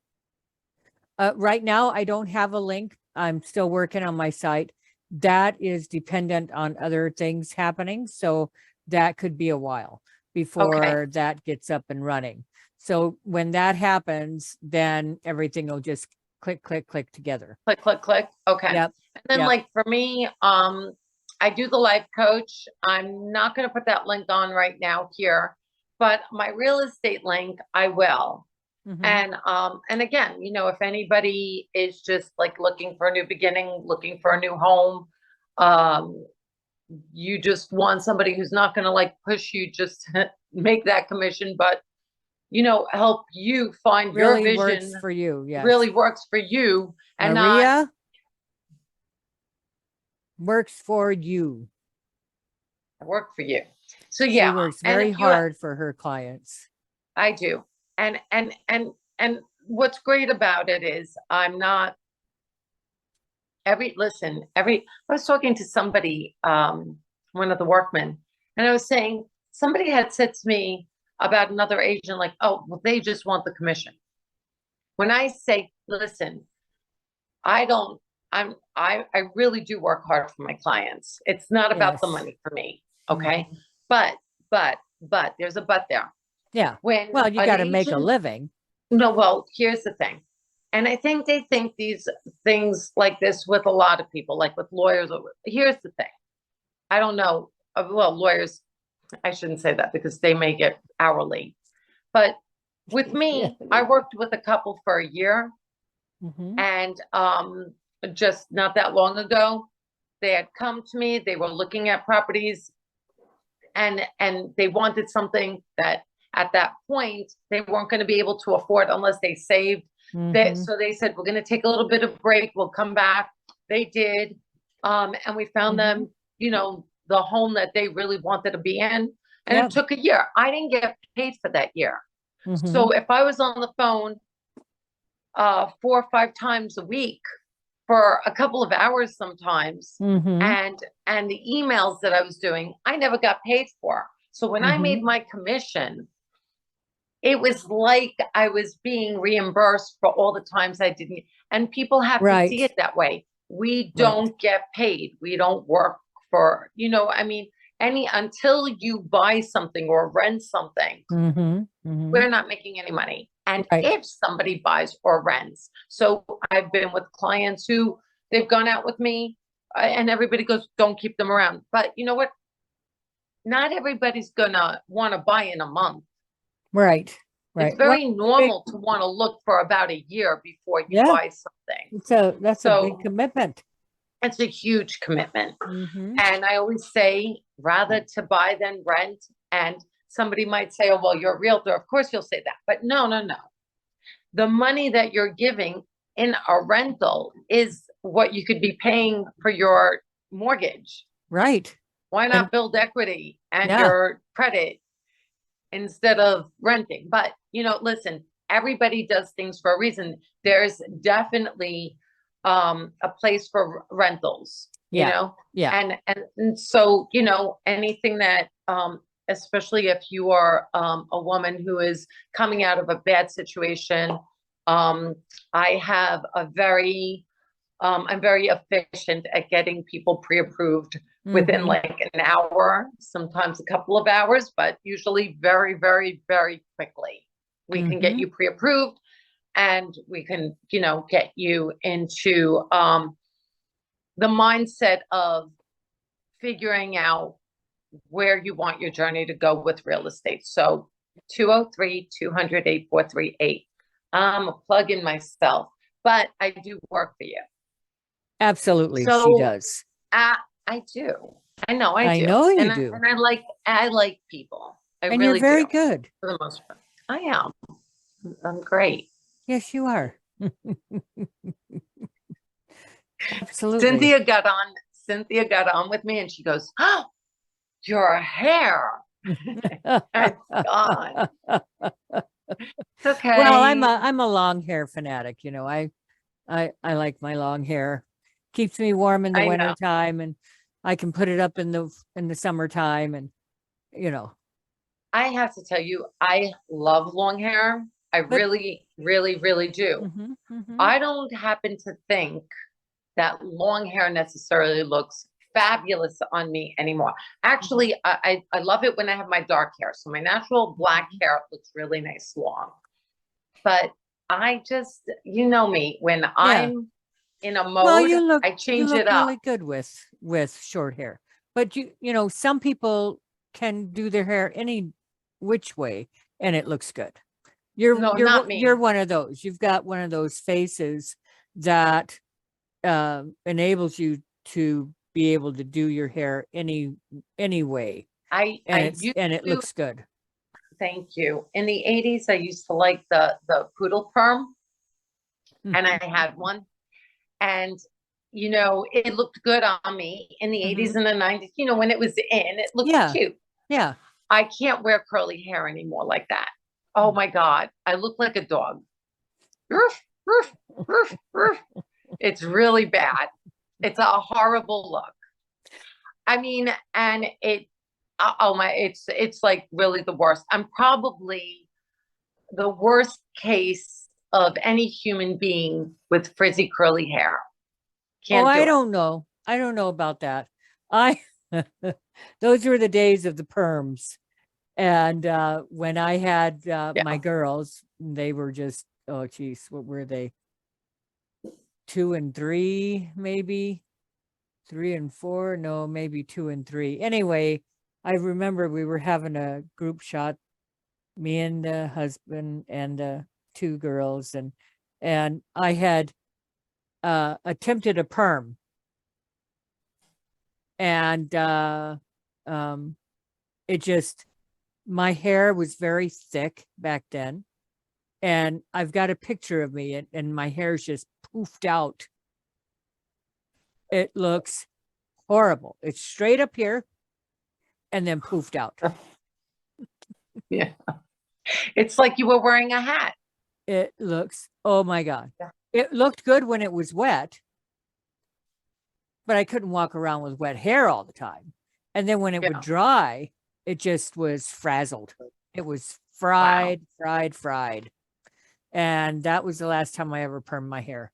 Right now, I don't have a link. I'm still working on my site. That is dependent on other things happening. So that could be a while before that gets up and running. So when that happens, then everything will just click, click, click together. Click, click, click. Okay. Yep. And then Yep. like for me, I do the life coach. I'm not going to put that link on right now here, but my real estate link, I will. Mhm. And again, you know, if anybody is just like looking for a new beginning, looking for a new home, you just want somebody who's not going to like push you just to make that commission, but you know, help you find your Really works vision for you. Yes. really works for you and not Maria works for you. work for you. So She yeah, works and very if you, hard for her clients. I do. And what's great about it is I'm not I was talking to somebody, one of the workmen, and I was saying, somebody had said to me about another agent, like, oh, well, they just want the commission. When I say, listen, I don't, I really do work hard for my clients. It's not about the Yes. money for me. Okay. But there's a but there. Yeah. When Well, you an got to make a agent- living. No, well, here's the thing. And I think they think these things like this with a lot of people, like with lawyers. Here's the thing. I don't know. Well, lawyers, I shouldn't say that because they may get hourly. But with me, I worked with a couple for a year. Mhm. And just not that long ago, they had come to me. They were looking at properties and they wanted something that at that point they weren't going to be able to afford unless they saved. Mhm. So they said, we're going to take a little bit of break. We'll come back. They did. And we found them, you know, the home that they really wanted to be in. And Yep. it took a year. I didn't get paid for that year. Mhm. So if I was on the phone 4 or 5 times a week for a couple of hours sometimes, Mhm. and the emails that I was doing, I never got paid for. So when I made Mhm. my commission, it was like I was being reimbursed for all the times I didn't. And people have to see Right. it that way. We Right. don't get paid. We don't work for, you know, I mean, until you buy something or rent something, Mhm. Mhm. we're not making any money. And Right. if somebody buys or rents, so I've been with clients who they've gone out with me and everybody goes, don't keep them around. But you know what? Not everybody's gonna want to buy in a month. Right. Right. It's very normal to want to look for about a year before you Yeah. buy something. So that's a big So commitment. it's a huge commitment. Mhm. And I always say, rather to buy than rent. And somebody might say, oh, well, you're a realtor. Of course you'll say that. But no. The money that you're giving in a rental is what you could be paying for your mortgage. Right. Why And not build equity and yeah. your credit instead of renting? But, you know, listen, everybody does things for a reason. There's definitely a place for rentals, you Yeah. know? Yeah. And so, you know, anything that especially if you are a woman who is coming out of a bad situation, I have a very I'm very efficient at getting people pre-approved within Mhm. like an hour, sometimes a couple of hours, but usually very, very, very quickly. We can get Mhm. you pre-approved and we can, you know, get you into the mindset of figuring out where you want your journey to go with real estate. So 203-200-8438. I'm a plug in myself, but I do work for you. Absolutely, she So does. I do. I know I I do. know you And do. and I like people. I And really you're very do, good. for the most part. I am. I'm great. Yes, you are. Absolutely. Cynthia got on with me and she goes, oh, your hair. It's gone. It's okay. Well, I'm a long hair fanatic, you know. I like my long hair. Keeps me warm in the I winter know. time, and I can put it up in the summertime, and you know. I have to tell you, I love long hair. I But really, really, really do. mhm, mhm. I don't happen to think that long hair necessarily looks fabulous on me anymore. Actually, I love it when I have my dark hair. So my natural black hair looks really nice long. But I just, you know me, when Yeah. I'm in a Well, mode, I you change look it up. really good with short hair. But you know, some people can do their hair any which way and it looks good. No, not me. You're one of those. You've got one of those faces that enables you to be able to do your hair any way, I used and it to, looks good. thank you. In the 80s, I used to like the poodle perm, and I had one. And you know, it looked good on me in the 80s Mhm. and the 90s. You know, when it was in, it looked Yeah, cute. yeah. I can't wear curly hair anymore like that. Oh my God, I look like a dog. Roof, roof, roof, roof. It's really bad. It's a horrible look. I mean, and oh my, it's like really the worst. I'm probably the worst case of any human being with frizzy curly hair. Oh, Can't I do it. don't know. I don't know about that. I those were the days of the perms. And when I had Yeah. my girls, they were just, oh geez, what were they? 2 and 3, maybe 3 and 4. No, maybe 2 and 3. Anyway, I remember we were having a group shot, me and the husband and the 2 girls, and I had attempted a perm, and um, it just, my hair was very thick back then. And I've got a picture of me, and my hair's just poofed out. It looks horrible. It's straight up here and then poofed out. Yeah. It's like you were wearing a hat. It looks, oh my God. Yeah. It looked good when it was wet, but I couldn't walk around with wet hair all the time. And then when it would Yeah. dry, it just was frazzled. It was Wow. fried. And that was the last time I ever permed my hair.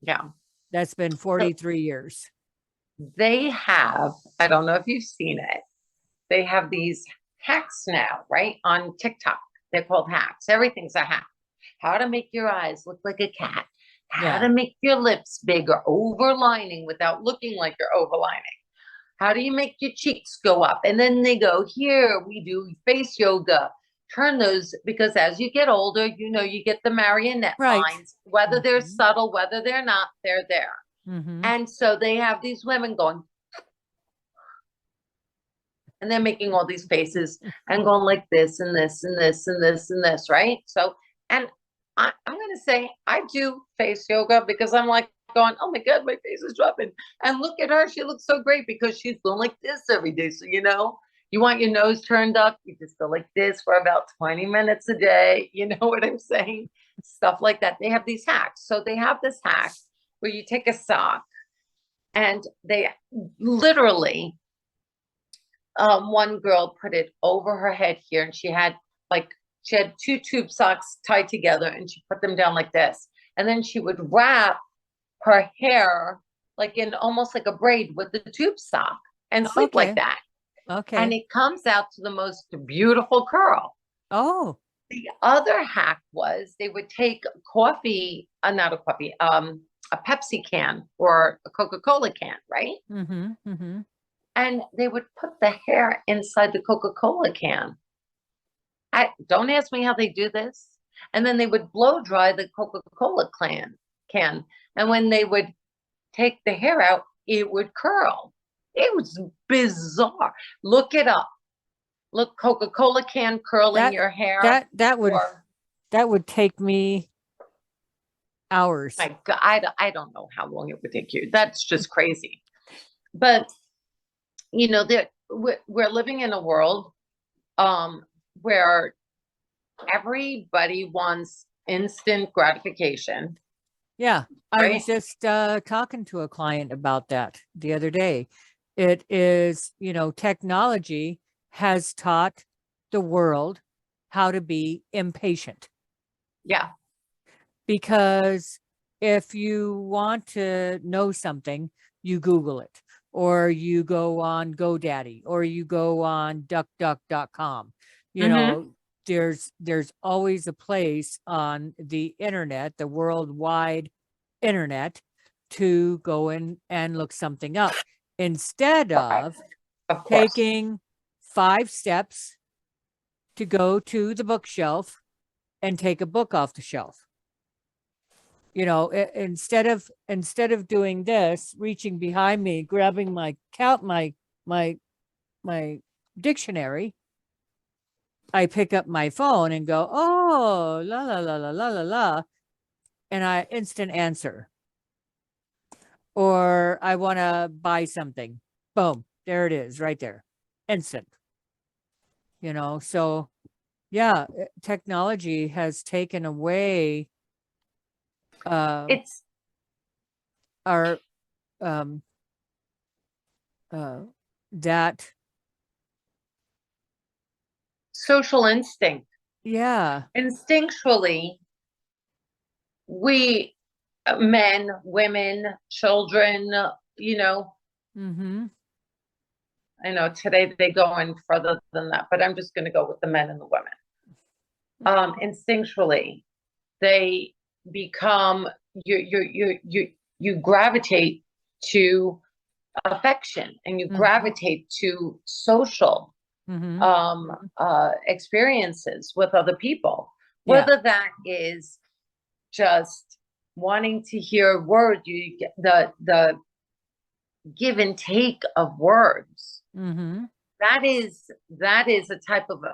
Yeah. That's been So 43 years. they have, I don't know if you've seen it, they have these hacks now, right? On TikTok. They're called hacks. Everything's a hack. How to make your eyes look like a cat. How Yeah. to make your lips bigger, overlining without looking like you're overlining. How do you make your cheeks go up? And then they go, here, we do face yoga. Turn those, because as you get older, you know, you get the marionette Right. lines, whether they're Mhm. subtle, whether they're not, they're there. Mhm. And so they have these women going, and they're making all these faces and going like this and this and this and this and this, right? So, and I'm going to say I do face yoga because I'm like going, oh my God, my face is dropping. And look at her. She looks so great because she's going like this every day. So, you know, you want your nose turned up, you just go like this for about 20 minutes a day. You know what I'm saying? Stuff like that. They have these hacks. So they have this hack where you take a sock and they literally, one girl put it over her head here, and she had two tube socks tied together, and she put them down like this, and then she would wrap her hair like in almost like a braid with the tube sock and sleep Okay. like that, and Okay. it comes out to the most beautiful curl. Oh, The other hack was they would take coffee, not a coffee, a Pepsi can or a Coca-Cola can, right? mm-hmm. And they would put the hair inside the Coca-Cola can. Don't ask me how they do this. And then they would blow dry the Coca-Cola can. And when they would take the hair out, it would curl. It was bizarre. Look it up. Look, Coca-Cola can curling your hair. That Or, would take me hours. my God, I don't know how long it would take you. That's just crazy. But you know, we're living in a world where everybody wants instant gratification, Yeah, I right? was just talking to a client about that the other day. It is, technology has taught the world how to be impatient, Yeah. because if you want to know something, you Google it, or you go on GoDaddy, or you go on duckduck.com. Mm-hmm. There's always a place on the internet, the worldwide internet, to go in and look something up, instead of Of course. taking 5 steps to go to the bookshelf and take a book off the shelf. Instead of doing this, reaching behind me, grabbing my my dictionary, I pick up my phone and go, oh, la la la la la la la, and I instant answer. Or I want to buy something, boom, there it is, right there, instant. So yeah, technology has taken away It's our um that social instinct. yeah. Instinctually, we men, women, children, Mm-hmm. I know today they go in further than that, but I'm just going to go with the men and the women. Instinctually, they become you gravitate to affection, and you Mhm. gravitate to social Mm-hmm. experiences with other people, Yeah. whether that is just wanting to hear words, you get the give and take of words. Mm-hmm. That is a type of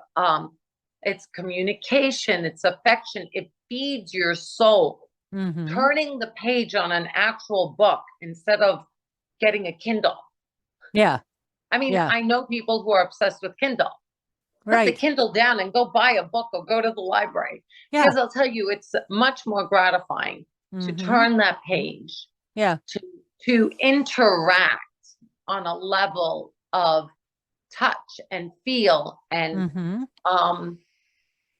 it's communication, it's affection, it feeds your soul. Mm-hmm. Turning the page on an actual book instead of getting a Kindle. Yeah. I mean, Yeah. I know people who are obsessed with Kindle. Put the Right. Kindle down and go buy a book or go to the library. Yeah. Because I'll tell you, it's much more gratifying to Mhm. turn that page, Yeah. to interact on a level of touch and feel and Mm-hmm.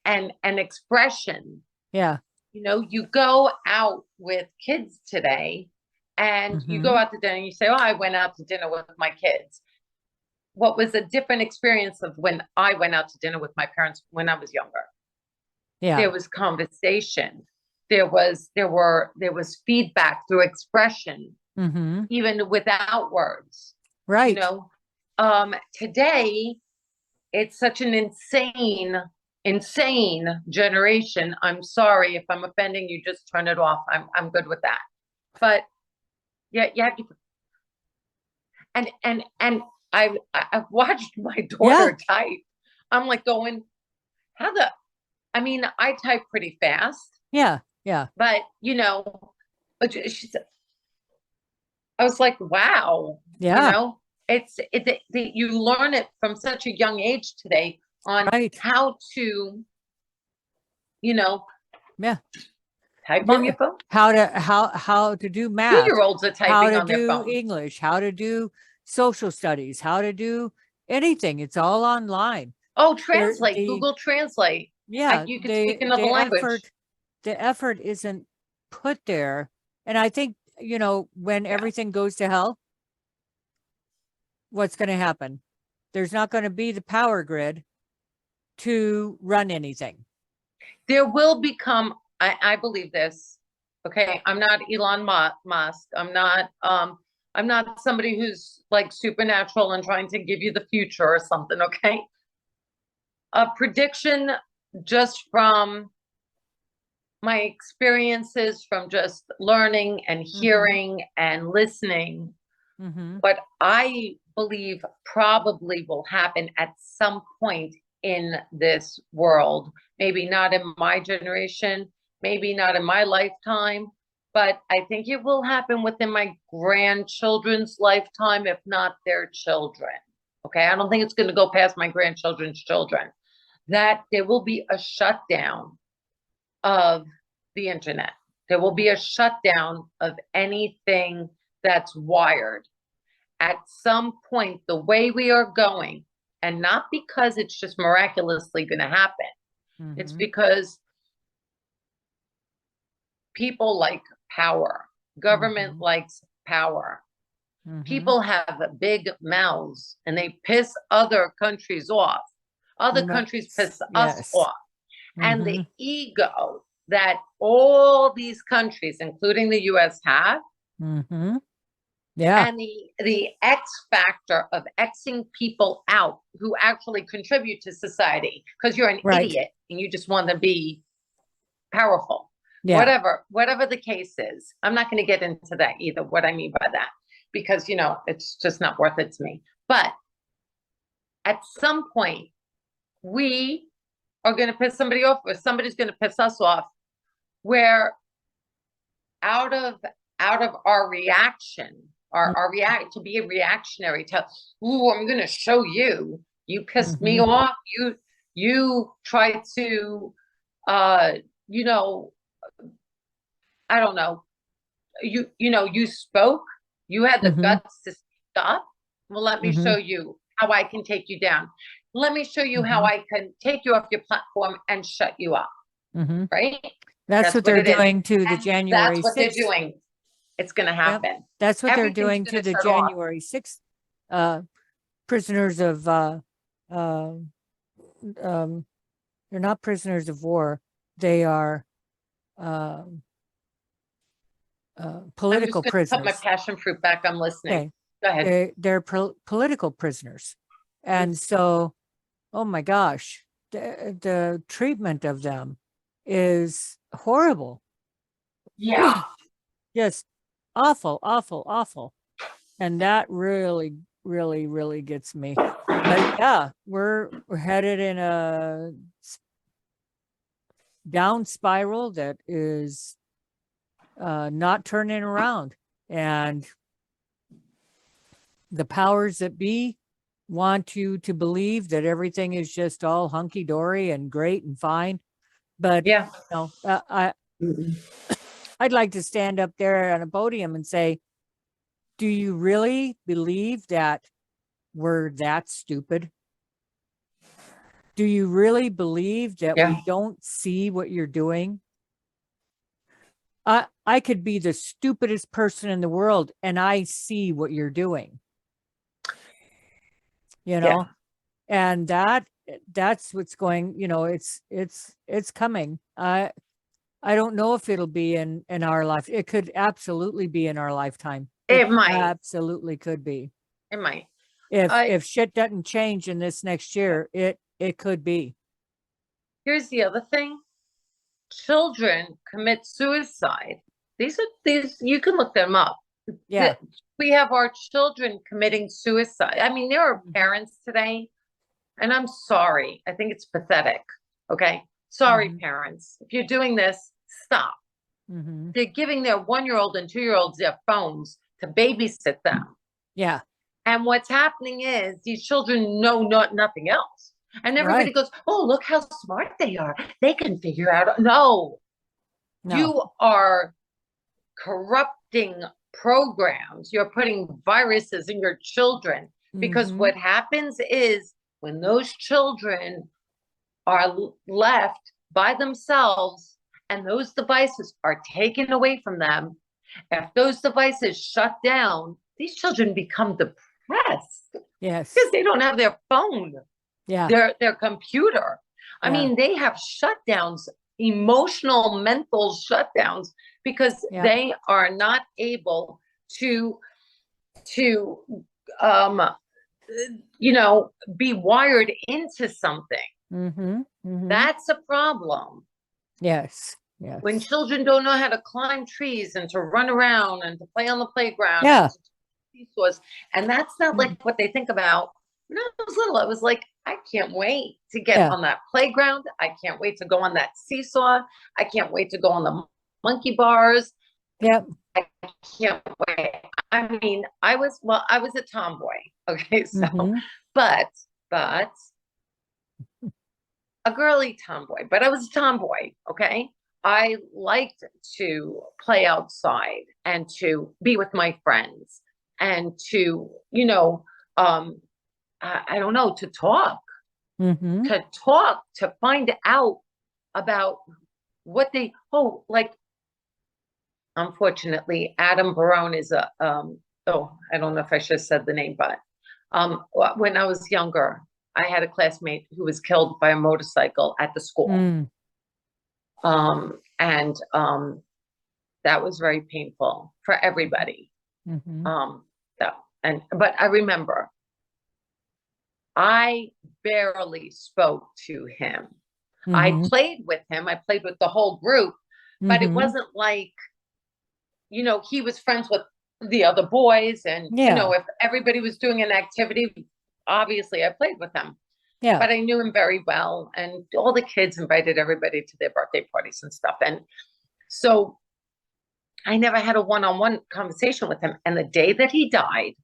and expression. Yeah. You go out with kids today, and you go Mhm. out to dinner and you say, oh, I went out to dinner with my kids. What was a different experience of when I went out to dinner with my parents when I was younger? Yeah. There was conversation. There was feedback through expression, Mm-hmm. even without words. Right. Today it's such an insane generation. I'm sorry if I'm offending you, just turn it off. I'm good with that. But yeah, you have to, and I've watched my daughter type. I'm like going, I mean, I type pretty fast, Yeah. Yeah. but I was like, wow, Yeah. you learn it from such a young age today on Right. how to, Yeah. type on your phone. How to do math, 2-year-olds are how typing to on their do phone. English, how to do social studies, how to do anything. It's all online. Oh, translate, Google Translate. Yeah, You could speak another language. the effort isn't put there. And I think, when everything goes to hell, what's going to happen? There's not going to be the power grid to run anything. There will become, I believe this. Okay, I'm not Elon Musk. I'm not somebody who's like supernatural and trying to give you the future or something. Okay, a prediction just from my experiences, from just learning and hearing and listening. Mm-hmm. What I believe probably will happen at some point in this world, maybe not in my generation, maybe not in my lifetime, but I think it will happen within my grandchildren's lifetime, if not their children. Okay, I don't think it's going to go past my grandchildren's children, that there will be a shutdown of the internet. There will be a shutdown of anything that's wired. At some point, the way we are going, and not because it's just miraculously going to happen, it's Mhm. because people like power. Government Mhm. likes power. Mhm. People have big mouths and they piss other countries off. Other countries piss us Yes. off. And the Mhm. ego that all these countries, including the US, have, Mhm. Yeah. and the X factor of Xing people out who actually contribute to society, because you're an Right. idiot and you just want to be powerful. Yeah. Whatever the case is. I'm not going to get into that either, what I mean by that, because it's just not worth it to me. But at some point, we are going to piss somebody off, or somebody's going to piss us off, where out of our reaction, our react to be a reactionary to, ooh, I'm going to show you, you pissed me Mhm. off, you tried to you know I don't know, you spoke, you had the Mhm. guts to speak up. Well, let me show Mhm. you how I can take you down. Let me show you how Mhm. I can take you off your platform and shut you up. Mhm. Right? That's That's what what they're it is. doing to the And that's January what they're 6th. doing. It's going to Yep. happen. That's what they're Everything's doing to going to the shut off. January 6th prisoners of uh, um, they're not prisoners of war. They are um, I'm political just going to put my prisoners. passion fruit back. I'm listening. Okay. Go ahead. They're political prisoners. And so, oh my gosh, the treatment of them is horrible. Yeah. Just awful, awful, awful. And that really, really, really gets me. But yeah, we're headed in a down spiral that is not turning around. And the powers that be want you to believe that everything is just all hunky dory and great and fine. But Yeah. I'd like to stand up there on a podium and say, do you really believe that we're that stupid? Do you really believe that Yeah. we don't see what you're doing? I could be the stupidest person in the world and I see what you're doing, Yeah. and that's what's going, it's coming. I don't know if it'll be in our life. It could absolutely be in our lifetime. It might. Absolutely could be. It might. If shit doesn't change in this next year, it could be. Here's the other thing. Children commit suicide. These you can look them up. Yeah. We have our children committing suicide. I mean, there are Mhm. parents today, and I'm sorry. I think it's pathetic. Okay. Sorry, Mhm. parents. If you're doing this, stop. Mhm. They're giving their 1-year-old and 2-year-olds their phones to babysit them. Yeah. And what's happening is these children know nothing else. And everybody Right. goes, oh, look how smart they are. They can figure out. No, No. you are corrupting programs. You're putting viruses in your children, because Mhm. what happens is when those children are left by themselves and those devices are taken away from them, if those devices shut down, these children become depressed Yes. because they don't have their phone, Yeah. their computer. I Yeah. mean, they have shutdowns, emotional, mental shutdowns, because Yeah. they are not able to um be wired into something. Mhm. Mhm. That's a problem. Yes. When Yes. children don't know how to climb trees and to run around and to play on the playground Yeah. and to seesaws, and that's not like what they think about. When I was little, I was like, I can't wait to get Yeah. on that playground. I can't wait to go on that seesaw. I can't wait to go on the monkey bars. Yep. I can't wait. I mean, I was a tomboy. Okay, so Mhm. but a girly tomboy, but I was a tomboy. Okay. I liked to play outside and to be with my friends and to, I don't know, to talk, Mm-hmm. to find out about what like, unfortunately, Adam Barone is I don't know if I should have said the name, but when I was younger, I had a classmate who was killed by a motorcycle at the school. Mm. And that was very painful for everybody. Mm-hmm. But I remember I barely spoke to him. I Mm-hmm. played with him. I played with the whole group, but it Mhm. wasn't like, he was friends with the other boys. And, Yeah. if everybody was doing an activity, obviously I played with them. Yeah. But I knew him very well. And all the kids invited everybody to their birthday parties and stuff. And so I never had a one-on-one conversation with him. And the day that he died,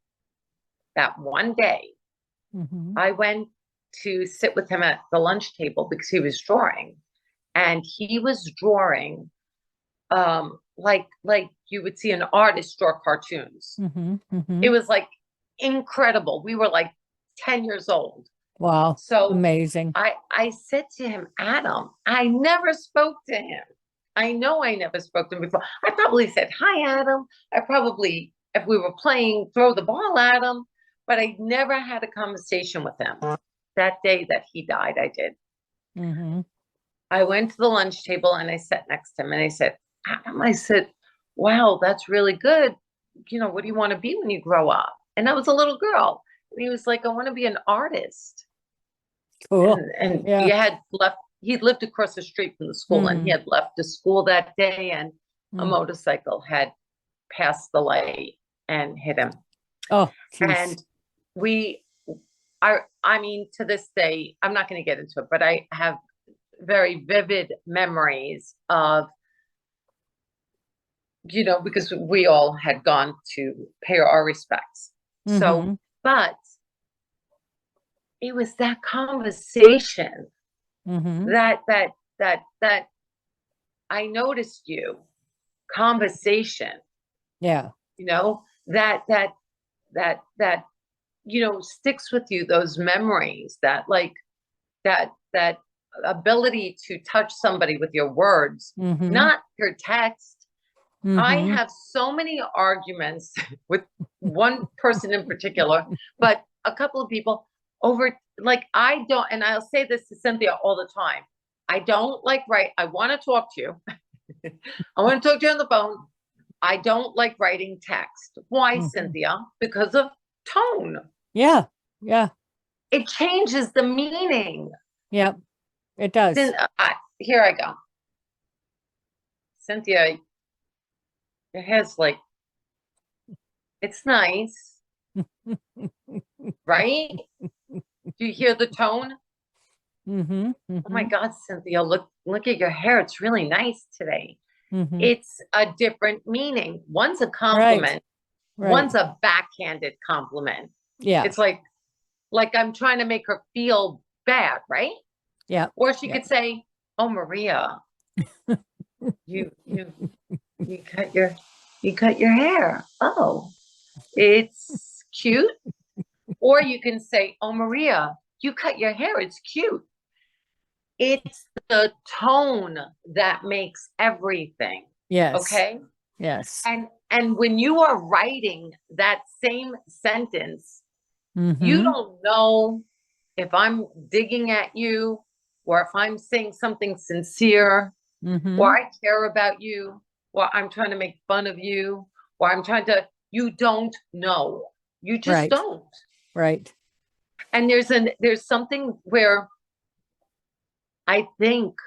that one day, Mm-hmm. I went to sit with him at the lunch table because he was drawing. And he was drawing like you would see an artist draw cartoons. Mm-hmm. Mm-hmm. It was like incredible. We were like 10 years old. Wow. So Amazing. I said to him, Adam, I never spoke to him. I know I never spoke to him before. I probably said, hi, Adam. I probably, if we were playing, throw the ball at him, but I never had a conversation with him. That day that he died, I did. Mm-hmm. I went to the lunch table and I sat next to him and I said, Adam, I said, wow, that's really good. What do you want to be when you grow up? And I was a little girl. And he was like, I want to be an artist. Cool. And Yeah. he lived across the street from the school and he had left the school that day and a Mm. motorcycle had passed the light and hit him. Oh, geez. And I mean, to this day, I'm not going to get into it, but I have very vivid memories of, because we all had gone to pay our respects. Mhm. So, but it was that conversation Mhm. that I noticed you conversation, Yeah. that sticks with you, those memories, that ability to touch somebody with your words, Mhm. not your text. I Mhm. have so many arguments with one person in particular, but a couple of people over, like, I don't, and I'll say this to Cynthia all the time. I don't like I want to talk to you. I want to talk to you on the phone. I don't like writing text. Why, Mhm. Cynthia? Because of tone. Yeah. Yeah. It changes the meaning. Yep. It does. Then here I go. Cynthia, your hair's like, it's nice, right? Do you hear the tone? Mhm. Oh my Mhm. God, Cynthia, look at your hair. It's really nice today. Mhm. It's a different meaning. One's a Right. compliment, Right. one's a backhanded compliment. Yeah. It's like I'm trying to make her feel bad, right? Yeah. Or she Yeah. could say, oh, Maria, you cut your hair. Oh, it's cute. Or you can say, oh, Maria, you cut your hair. It's cute. It's the tone that makes everything. Yes. Okay. Yes. And when you are writing that same sentence, you Mhm. don't know if I'm digging at you or if I'm saying something sincere or Mhm. I care about you or I'm trying to make fun of you or you don't know. You just Right. don't. Right. And there's something where I think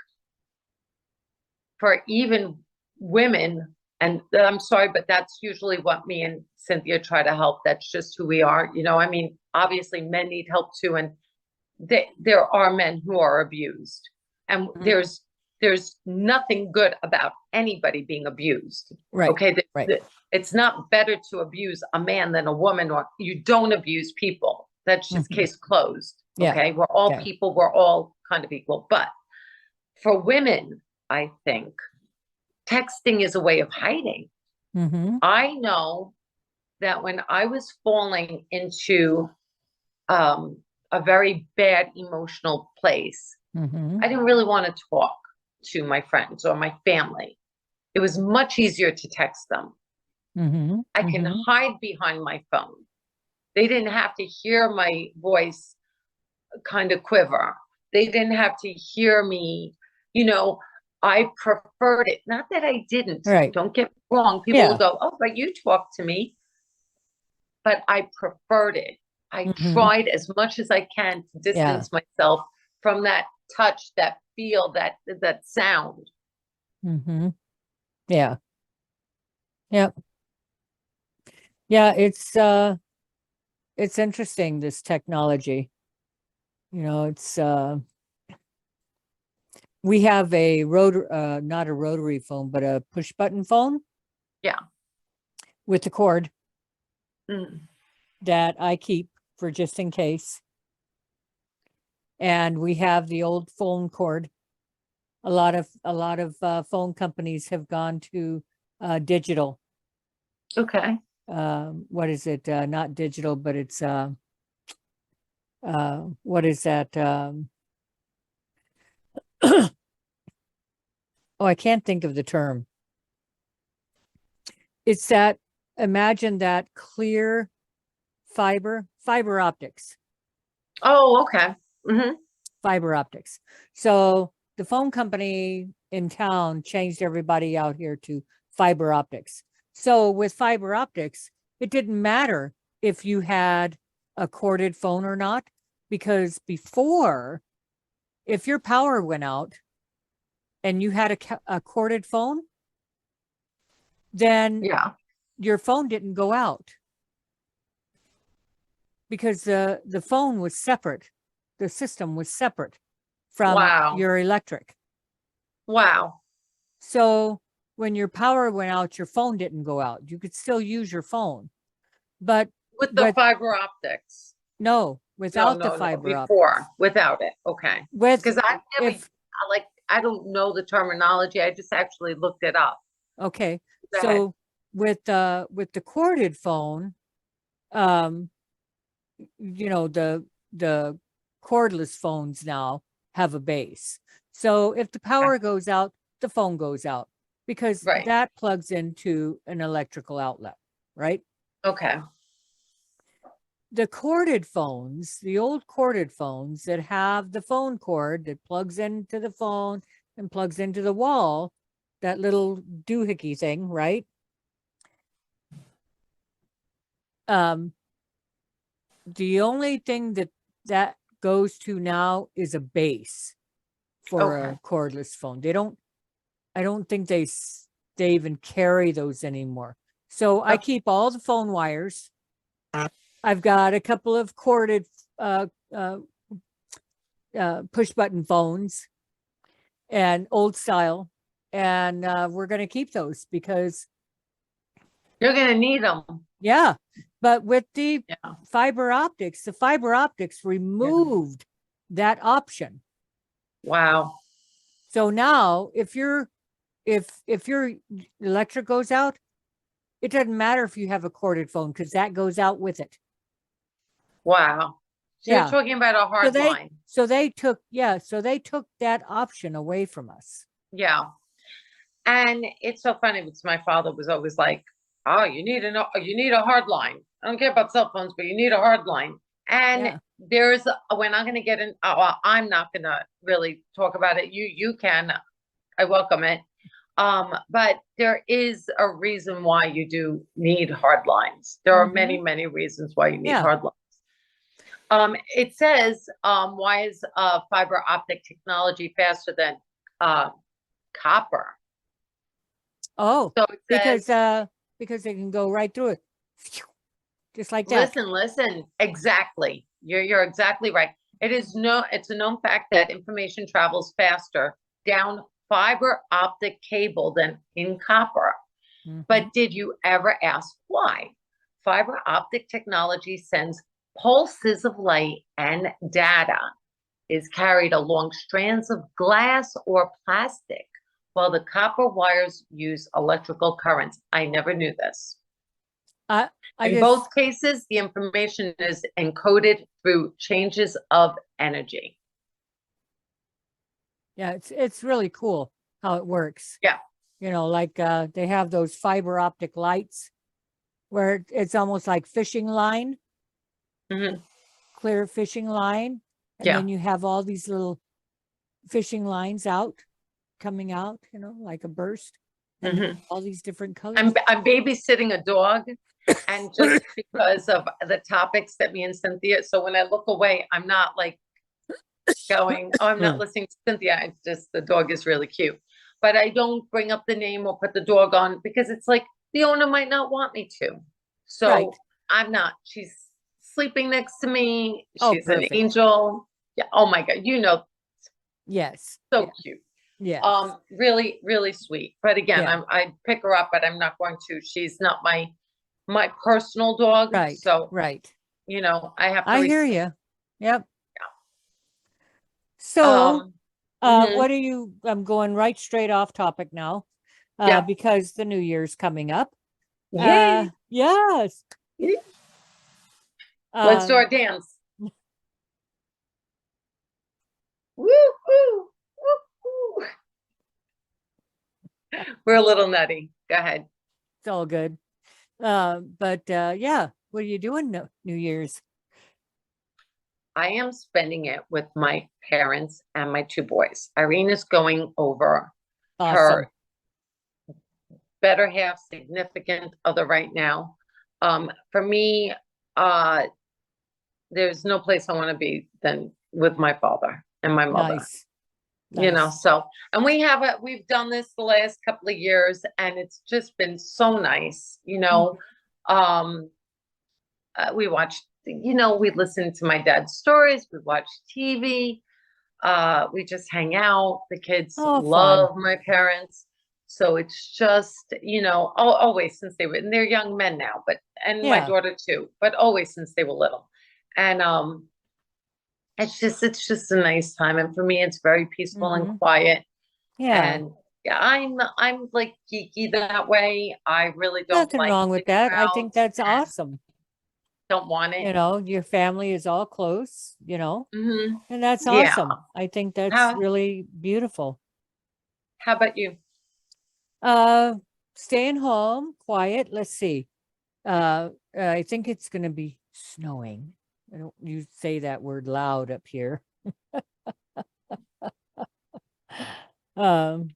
for even women, and I'm sorry, but that's usually what me and Cynthia try to help. That's just who we are. I mean, obviously men need help too. And there are men who are abused. And Mhm. there's nothing good about anybody being abused. Right. Okay. Right. It's not better to abuse a man than a woman, or you don't abuse people. That's just Mhm. case closed. Yeah. Okay. We're all Okay. people. We're all kind of equal. But for women, I think texting is a way of hiding. Mm-hmm. I know that when I was falling into a very bad emotional place, Mm-hmm. I didn't really want to talk to my friends or my family. It was much easier to text them. Mm-hmm. I can Mm-hmm. hide behind my phone. They didn't have to hear my voice kind of quiver. They didn't have to hear me, you know, I preferred it. Not that I didn't. Right. Don't get me wrong. People will Yeah. go, oh, but you talk to me. But I preferred it. I Mm-hmm. tried as much as I can to Yeah. distance myself from that touch, that feel, that sound. Mm-hmm. Yeah. Yep. Yeah. It's interesting, this technology. You know, it's we have a not a rotary phone, but a push button phone. Yeah. With the cord Mm. that I keep for just in case. And we have the old phone cord. A lot of phone companies have gone to digital. Okay. What is it? Not digital, but it's what is that? Oh, I can't think of the term. It's that, imagine that clear fiber optics. Oh, okay. Hmm. Fiber optics. So the phone company in town changed everybody out here to fiber optics. So with fiber optics, it didn't matter if you had a corded phone or not, because before, if your power went out and you had a corded phone, then Yeah. your phone didn't go out because the phone was separate. The system was separate from Wow. your electric. Wow. So when your power went out, your phone didn't go out. You could still use your phone. But With the fiber optics. no, No, without the no, no. fiber Before, optics. without it. Okay. With Because I've never, if like, I don't know the terminology. I just actually looked it up. okay, Go ahead. so with the corded phone, um, you know, the cordless phones now have a base. So if the power goes out, the phone goes out because Right. that plugs into an electrical outlet, right? Okay. The corded phones, the old corded phones that have the phone cord that plugs into the phone and plugs into the wall, that little doohickey thing, right? The only thing that goes to now is a base for Okay. a cordless phone. I don't think they even carry those anymore. So I Okay. keep all the phone wires. I've got a couple of corded push button phones and old style, and we're going to keep those because You're gonna need them. yeah. But with the Yeah. fiber optics removed that option. Wow. So now if your electric goes out, it doesn't matter if you have a corded phone because that goes out with it. Wow. So Yeah. you're talking about a hard line. So they took that option away from us. Yeah. And it's so funny because my father was always like, "Oh, you need a hard line. I don't care about cell phones, but you need a hard line." And Yeah. we're not going to get in. I'm not going to really talk about it. You can. I welcome it. But there is a reason why you do need hard lines. There are many, many reasons why you need Yeah. hard lines. It says, why is fiber optic technology faster than copper? Oh, So it says, because they can go right through it. Just like that. listen, exactly. You're exactly right. It's a known fact that information travels faster down fiber optic cable than in copper. Mhm. But did you ever ask why? Fiber optic technology sends pulses of light and data is carried along strands of glass or plastic, while the copper wires use electrical currents. I never knew this. I In just, both cases, the information is encoded through changes of energy. yeah, it's really cool how it works. Yeah. You know, like they have those fiber optic lights where it's almost like fishing line, Mhm. clear fishing line. And Yeah. then you have all these little fishing lines coming out, you know, like a burst. And Mhm. all these different colors. I'm babysitting a dog, and just because of the topics that me and Cynthia, so when I look away, I'm not like going, oh, I'm not listening to Cynthia. It's just the dog is really cute. But I don't bring up the name or put the dog on because it's like the owner might not want me to. So Right. I'm not. She's sleeping next to me. Oh, She's an perfect. angel. Yeah. Oh my God. You know, Yes. so yeah, cute. Yes. Really, really sweet. But again, Yeah. I pick her up, but I'm not going to. She's not my personal dog. Right. So, Right. you know, I have to I hear respect. you. Yep. So, Mhm. what are you, I'm going right straight off topic now, Yeah. because the New Year's coming up. Yay. Yes. Yay. Let's do Um, our dance. Woo-hoo, woo-hoo. We're a little nutty. Go ahead. it's all good. But yeah, what are you doing New Year's? I am spending it with my parents and my two boys. Irene is going over Awesome. her better half, significant other right now. For me, there's no place I want to be than with my father and my mother. Nice. You know, Nice. so, and we've done this the last couple of years, and it's just been so nice, you know. We watched, you know, we listened to my dad's stories, we watched TV, we just hang out. The kids Oh, fun. love my parents. So it's just, you know, always since they were, and they're young men now, but, and my Yeah. daughter too, but always since they were little. And, it's just a nice time. And for me, it's very peaceful and quiet. Yeah. And yeah, I'm like geeky that way. I really don't Nothing like wrong with sitting that. I around think that's and awesome. don't want You it. know, your family is all close, you know, Hmm. and that's Yeah. awesome. I think that's How really beautiful. about you? Staying home, quiet. Let's see. I think it's going to be snowing. I don't you say that word loud up here. And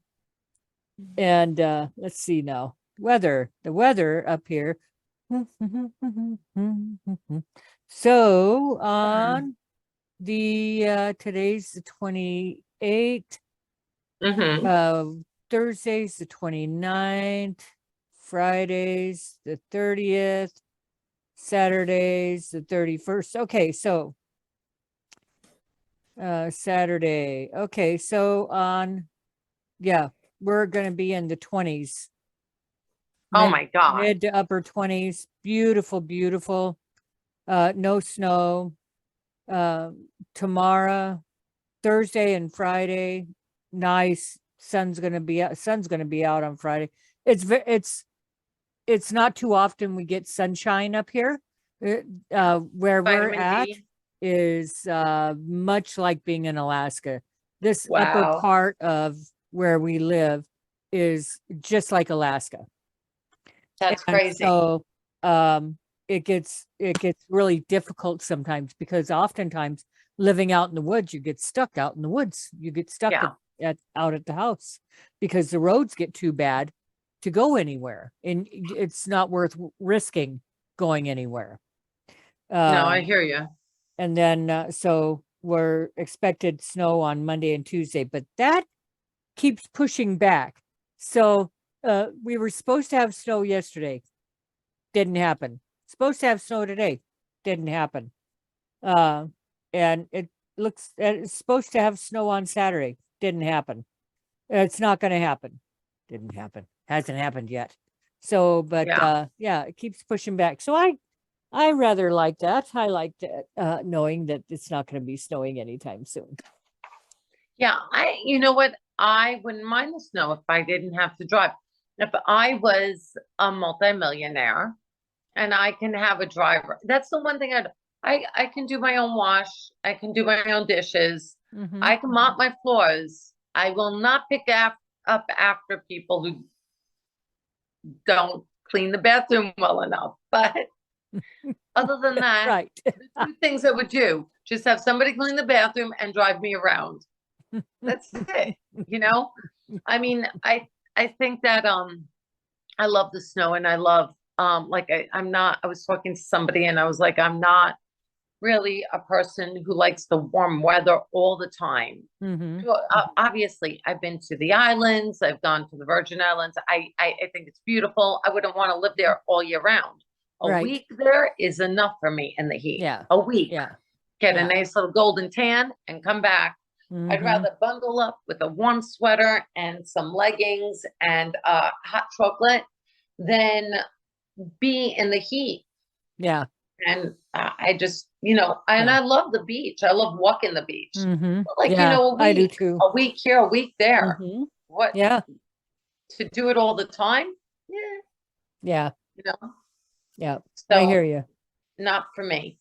let's see now. The weather up here. So on the today's the 28th, Hmm. Thursday's the 29th, Friday's the 30th, Saturday's the 31st. Okay, so Saturday. Okay, so yeah, we're going to be in the 20s. Oh my God. Mid to upper 20s. Beautiful, beautiful. No snow. Tomorrow, Thursday and Friday, nice. Sun's gonna be out on Friday. It's not too often we get sunshine up here. Where we're Vitamin at D. is much like being in Alaska. This upper Wow. part of where we live is just like Alaska. That's And crazy. so it gets really difficult sometimes because oftentimes living out in the woods, you get stuck out in the woods. You get stuck Yeah. out at the house because the roads get too bad to go anywhere, and it's not worth risking going anywhere. No, I hear you. And then so we're expected snow on Monday and Tuesday, but that keeps pushing back. So we were supposed to have snow yesterday. Didn't happen. Supposed to have snow today. Didn't happen. And it's supposed to have snow on Saturday. Didn't happen. It's not going to happen. Didn't happen. Hasn't happened yet. So, but Yeah. yeah, it keeps pushing back. So I I rather like that. I like that, knowing that it's not going to be snowing anytime soon. Yeah, you know what? I wouldn't mind the snow if I didn't have to drive. If I was a multimillionaire and I can have a driver, that's the one thing I can do my own wash. I can do my own dishes. Mhm. I can mop my floors. I will not pick up after people who don't clean the bathroom well enough. But other than that, Right. the two things I would do, just have somebody clean the bathroom and drive me around. That's it. You know, I mean, I think that I love the snow, and I love like I was talking to somebody and I was like, I'm not really a person who likes the warm weather all the time. Mhm. So, obviously, I've been to the islands, I've gone to the Virgin Islands. I think it's beautiful. I wouldn't want to live there all year round. A Right. week there is enough for me in the heat. Yeah. A week. Yeah. Get Yeah. a nice little golden tan and come back. I'd Mhm. rather bundle up with a warm sweater and some leggings and hot chocolate than be in the heat. Yeah. And I just, and Yeah. I love the beach. I love walking the beach. Mhm. But like, Yeah, I do too. a week here, a week there. Mhm. What, Yeah. to do it all the time? Yeah, Yeah. you know, Yeah. I hear so you. not for me.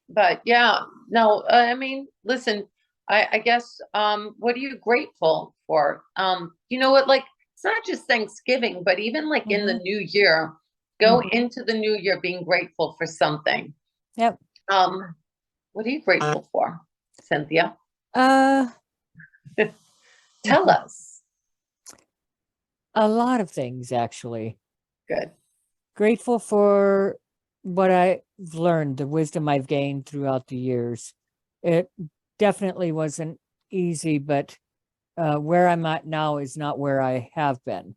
But yeah, no, I mean, listen, I guess, what are you grateful for? You know what, like, it's not just Thanksgiving, but even like in the Mhm. new year, go Mhm. into the new year being grateful for something. Yep. What are you grateful for, Cynthia? Uh, Tell us. a lot of things actually. Good. Grateful for what I've learned, the wisdom I've gained throughout the years. It definitely wasn't easy, but where I'm at now is not where I have been.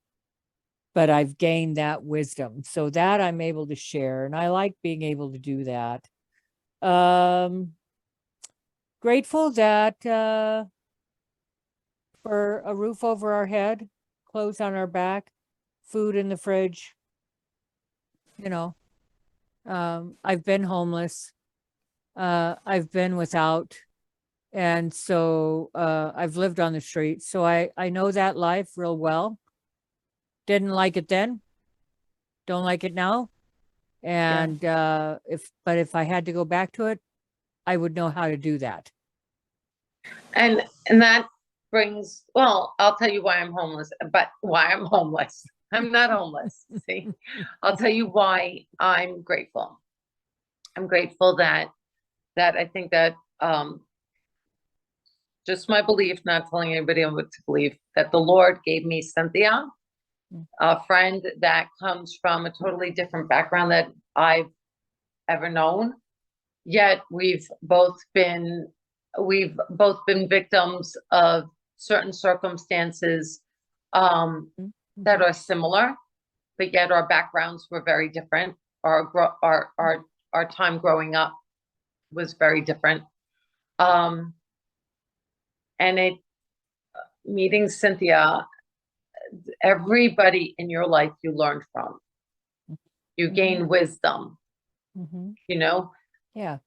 But I've gained that wisdom, so that I'm able to share, and I like being able to do that. Um, Grateful that for a roof over our head, clothes on our back, food in the fridge. You know, I've been homeless. I've been without, and so I've lived on the street. So I know that life real well. Didn't like it then, don't like it now. And if I had to go back to it, I would know how to do that. And that brings, well, I'll tell you why I'm homeless, but why I'm homeless. I'm not homeless. See, I'll tell you why I'm grateful. I'm grateful that I think that just my belief, not telling anybody what to believe, that the Lord gave me Cynthia, Mm. a friend that comes from a totally different background that I've ever known. Yet we've both been victims of certain circumstances Mhm. that are similar, but yet our backgrounds were very different. Our time growing up was very different. Um, and it meeting Cynthia, everybody in your life you learn from. You Mhm. gain wisdom, Mhm. you know? Yeah.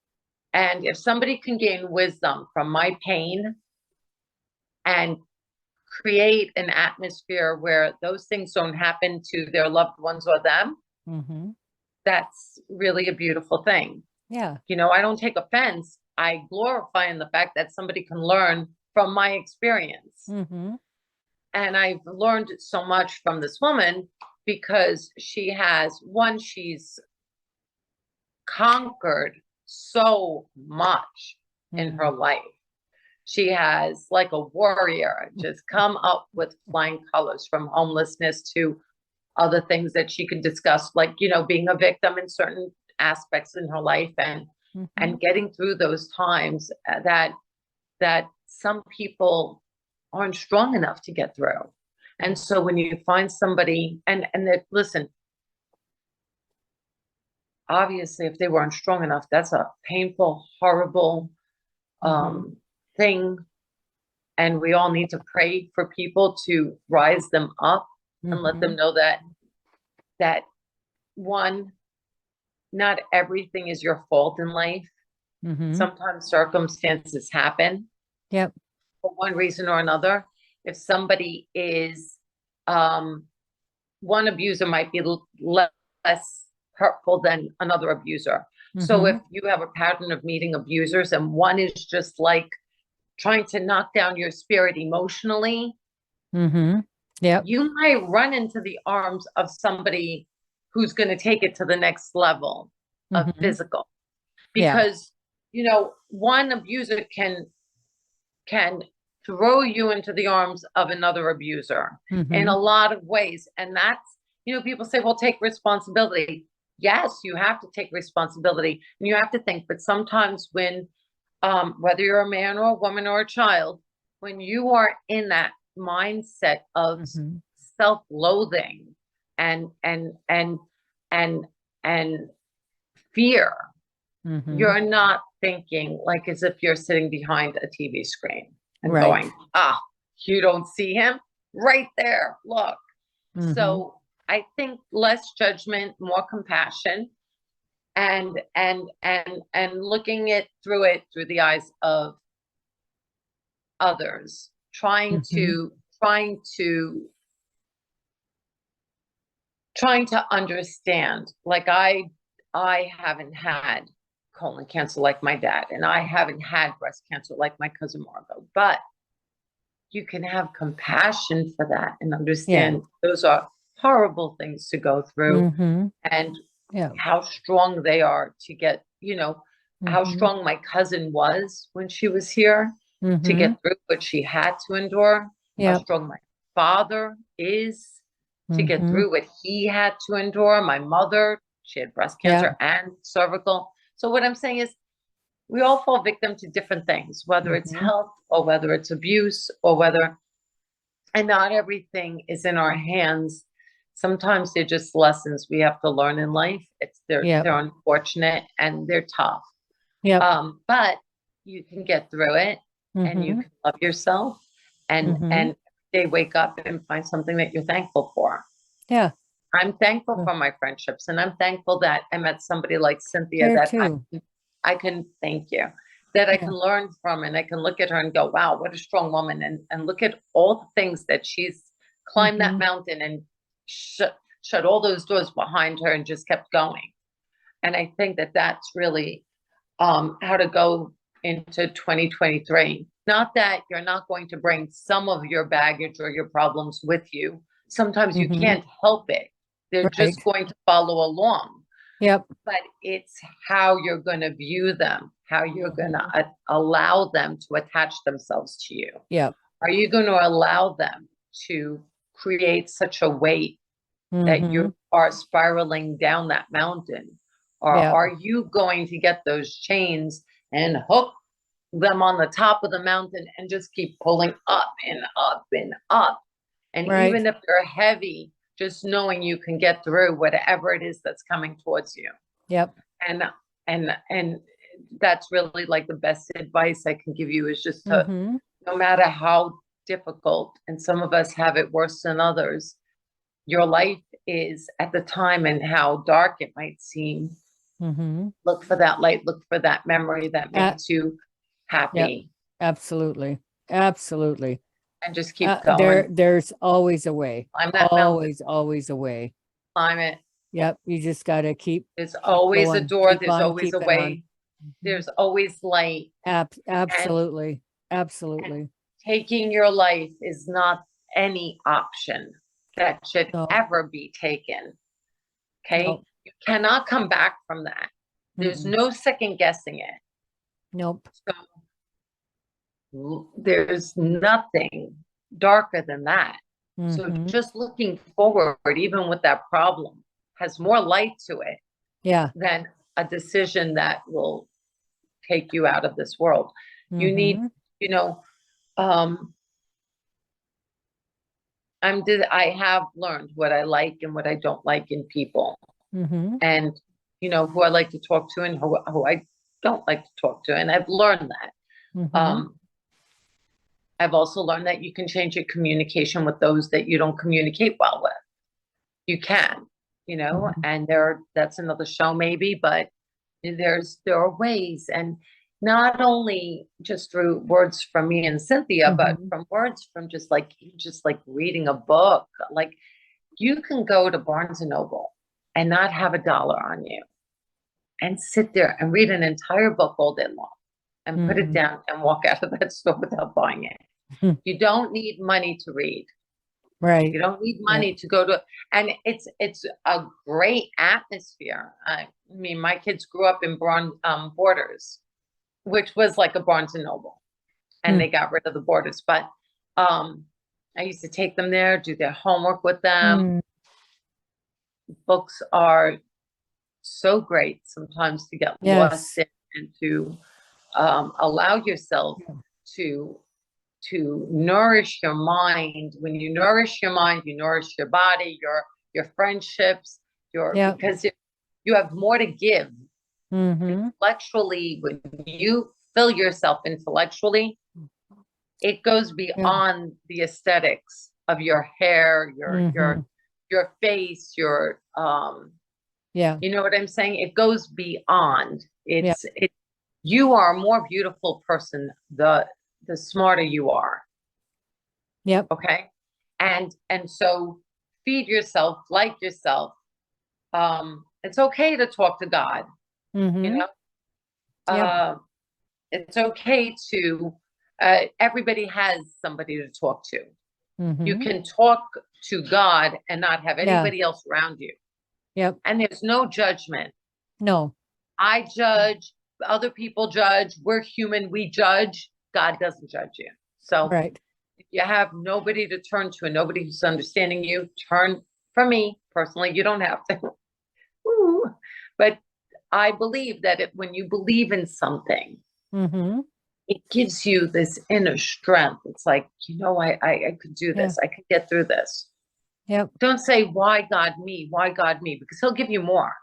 And if somebody can gain wisdom from my pain and create an atmosphere where those things don't happen to their loved ones or them, Mhm. that's really a beautiful thing. Yeah. I don't take offense. I glorify in the fact that somebody can learn from my experience. Mhm. And I've learned so much from this woman because she's conquered so much in her Mhm. life. She has, like a warrior, just come up with flying colors, from homelessness to other things that she could discuss, like, being a victim in certain aspects in her life, and Mhm. getting through those times that some people aren't strong enough to get through. And so when you find somebody, and that, listen, obviously if they weren't strong enough, that's a painful, horrible Mhm. thing. And we all need to pray for people to rise them up and let them Mhm. know that one, not everything is your fault in life. Mm-hmm. Sometimes circumstances happen Yep. for one reason or another. If somebody is, one abuser might be less hurtful than another abuser. So Mm-hmm. if you have a pattern of meeting abusers and one is just like trying to knock down your spirit emotionally, Mm-hmm. Yep. you might run into the arms of somebody who's going to take it to the next level of Mhm. physical. Yeah. Because, one abuser can throw you into the arms of another abuser in Mhm. a lot of ways. And that's, people say, well, take responsibility. Yes, you have to take responsibility and you have to think, but sometimes when, whether you're a man or a woman or a child, when you are in that mindset of Mhm. self-loathing and and and fear, Mhm. you're not thinking like as if you're sitting behind a TV screen and Right. going, you don't see him right there. Look. Mhm. So I think less judgment, more compassion, and looking through it through the eyes of others, trying Mhm. to understand. Like I haven't had colon cancer like my dad, and I haven't had breast cancer like my cousin Margot, but you can have compassion for that and understand those are horrible things to go through, Mhm. and Yeah. how strong they are to get, how Mhm. strong my cousin was when she was here to Mhm. get through what she had to endure, how Yep. strong my father is to get Mhm. through what he had to endure. My mother, she had breast cancer and cervical. So what I'm saying is we all fall victim to different things, whether it's Mhm. health or whether it's abuse and not everything is in our hands. Sometimes they're just lessons we have to learn in life. They're Yep. unfortunate and they're tough. Yep. But you can get through it and you Mhm. can love yourself and Mhm. they wake up and find something that you're thankful for. Yeah. I'm thankful Yeah. for my friendships, and I'm thankful that I met somebody like Cynthia There that too. I can thank you, that I Yeah. can learn from, and I can look at her and go, wow, what a strong woman. And look at all the things that she's climbed that Mhm. mountain and shut all those doors behind her and just kept going. And I think that that's really how to go into 2023. Not that you're not going to bring some of your baggage or your problems with you. Sometimes you Mhm. can't help it. They're Right. just going to follow along. Yep. But it's how you're going to view them, how you're going to allow them to attach themselves to you. Yep. Are you going to allow them to create such a weight that you Mhm. are spiraling down that mountain? Or Yep. are you going to get those chains and hook them on the top of the mountain and just keep pulling up and up and up? And Right. even if they're heavy, just knowing you can get through whatever it is that's coming towards you. Yep. And that's really like the best advice I can give you is just to, Mhm. no matter how difficult, and some of us have it worse than others, your life is at the time and how dark it might seem. Mhm. Look for that light, look for that memory that makes you Yep. happy, Absolutely. Absolutely. and just keep going. There's always a way. Climb that mountain, Always a way. climb it. Yep. You just gotta keep There's always a going. door, Keep there's on always a keeping on. way, Mhm. there's always light. And Absolutely. Absolutely. taking your life is not any option that should No. ever be taken. Okay? Nope. You cannot come back from that. There's Mm-mm. no second guessing it. Nope. So there's nothing darker than that. So Mhm. just looking forward, even with that problem, has more light to it Yeah. than a decision that will take you out of this world. You need, Mhm. you know, I have learned what I like and what I don't like in people, Mhm. and who I like to talk to and who I don't like to talk to, and I've learned that. Mhm. I've also learned that you can change your communication with those that you don't communicate well with. You can. you know, Mhm. and that's another show maybe, but there are ways, and not only just through words from me and Cynthia, but Mhm. from words from just like reading a book. Like you can go to Barnes and Noble and not have $1 on you and sit there and read an entire book all day long and put it Mhm. down and walk out of that store without buying it. Hmm. You don't need money to read. Right. You don't need Yeah. money to go to, and it's a great atmosphere. I mean, my kids grew up in Borders, which was like a Barnes and Noble, and Hmm. they got rid of the Borders. But I used to take them there, do their homework with them. Mm. Books are so great sometimes to get lost Yes. in and to allow yourself Yeah. to nourish your mind. When you nourish your mind, you nourish your body, your friendships, Yeah. because you have more to give Mm-hmm. intellectually. When you fill yourself intellectually, it goes Yeah. beyond the aesthetics of your hair, Mm-hmm. your face, Yeah. you know what I'm saying? It goes beyond. Yeah. You are a more beautiful person the smarter you are. Yep. Okay. And so feed yourself, like yourself. It's okay to talk to God, you Mm-hmm. know. Yep. It's okay to everybody has somebody to talk to. You Mm-hmm. can talk to God and not have Yeah. anybody else around you. Yep. And there's no judgment. No. I judge, other people judge, we're human, we judge. God doesn't judge you. So Right. if you have nobody to turn to and nobody who's understanding you, turn. For me personally, you don't have to. Ooh. But I believe that when you believe in something, Mm-hmm. it gives you this inner strength. It's like, I could do Yeah. this. I could get through this. Yep. Don't say, why God me? Why God me? Because he'll give you more.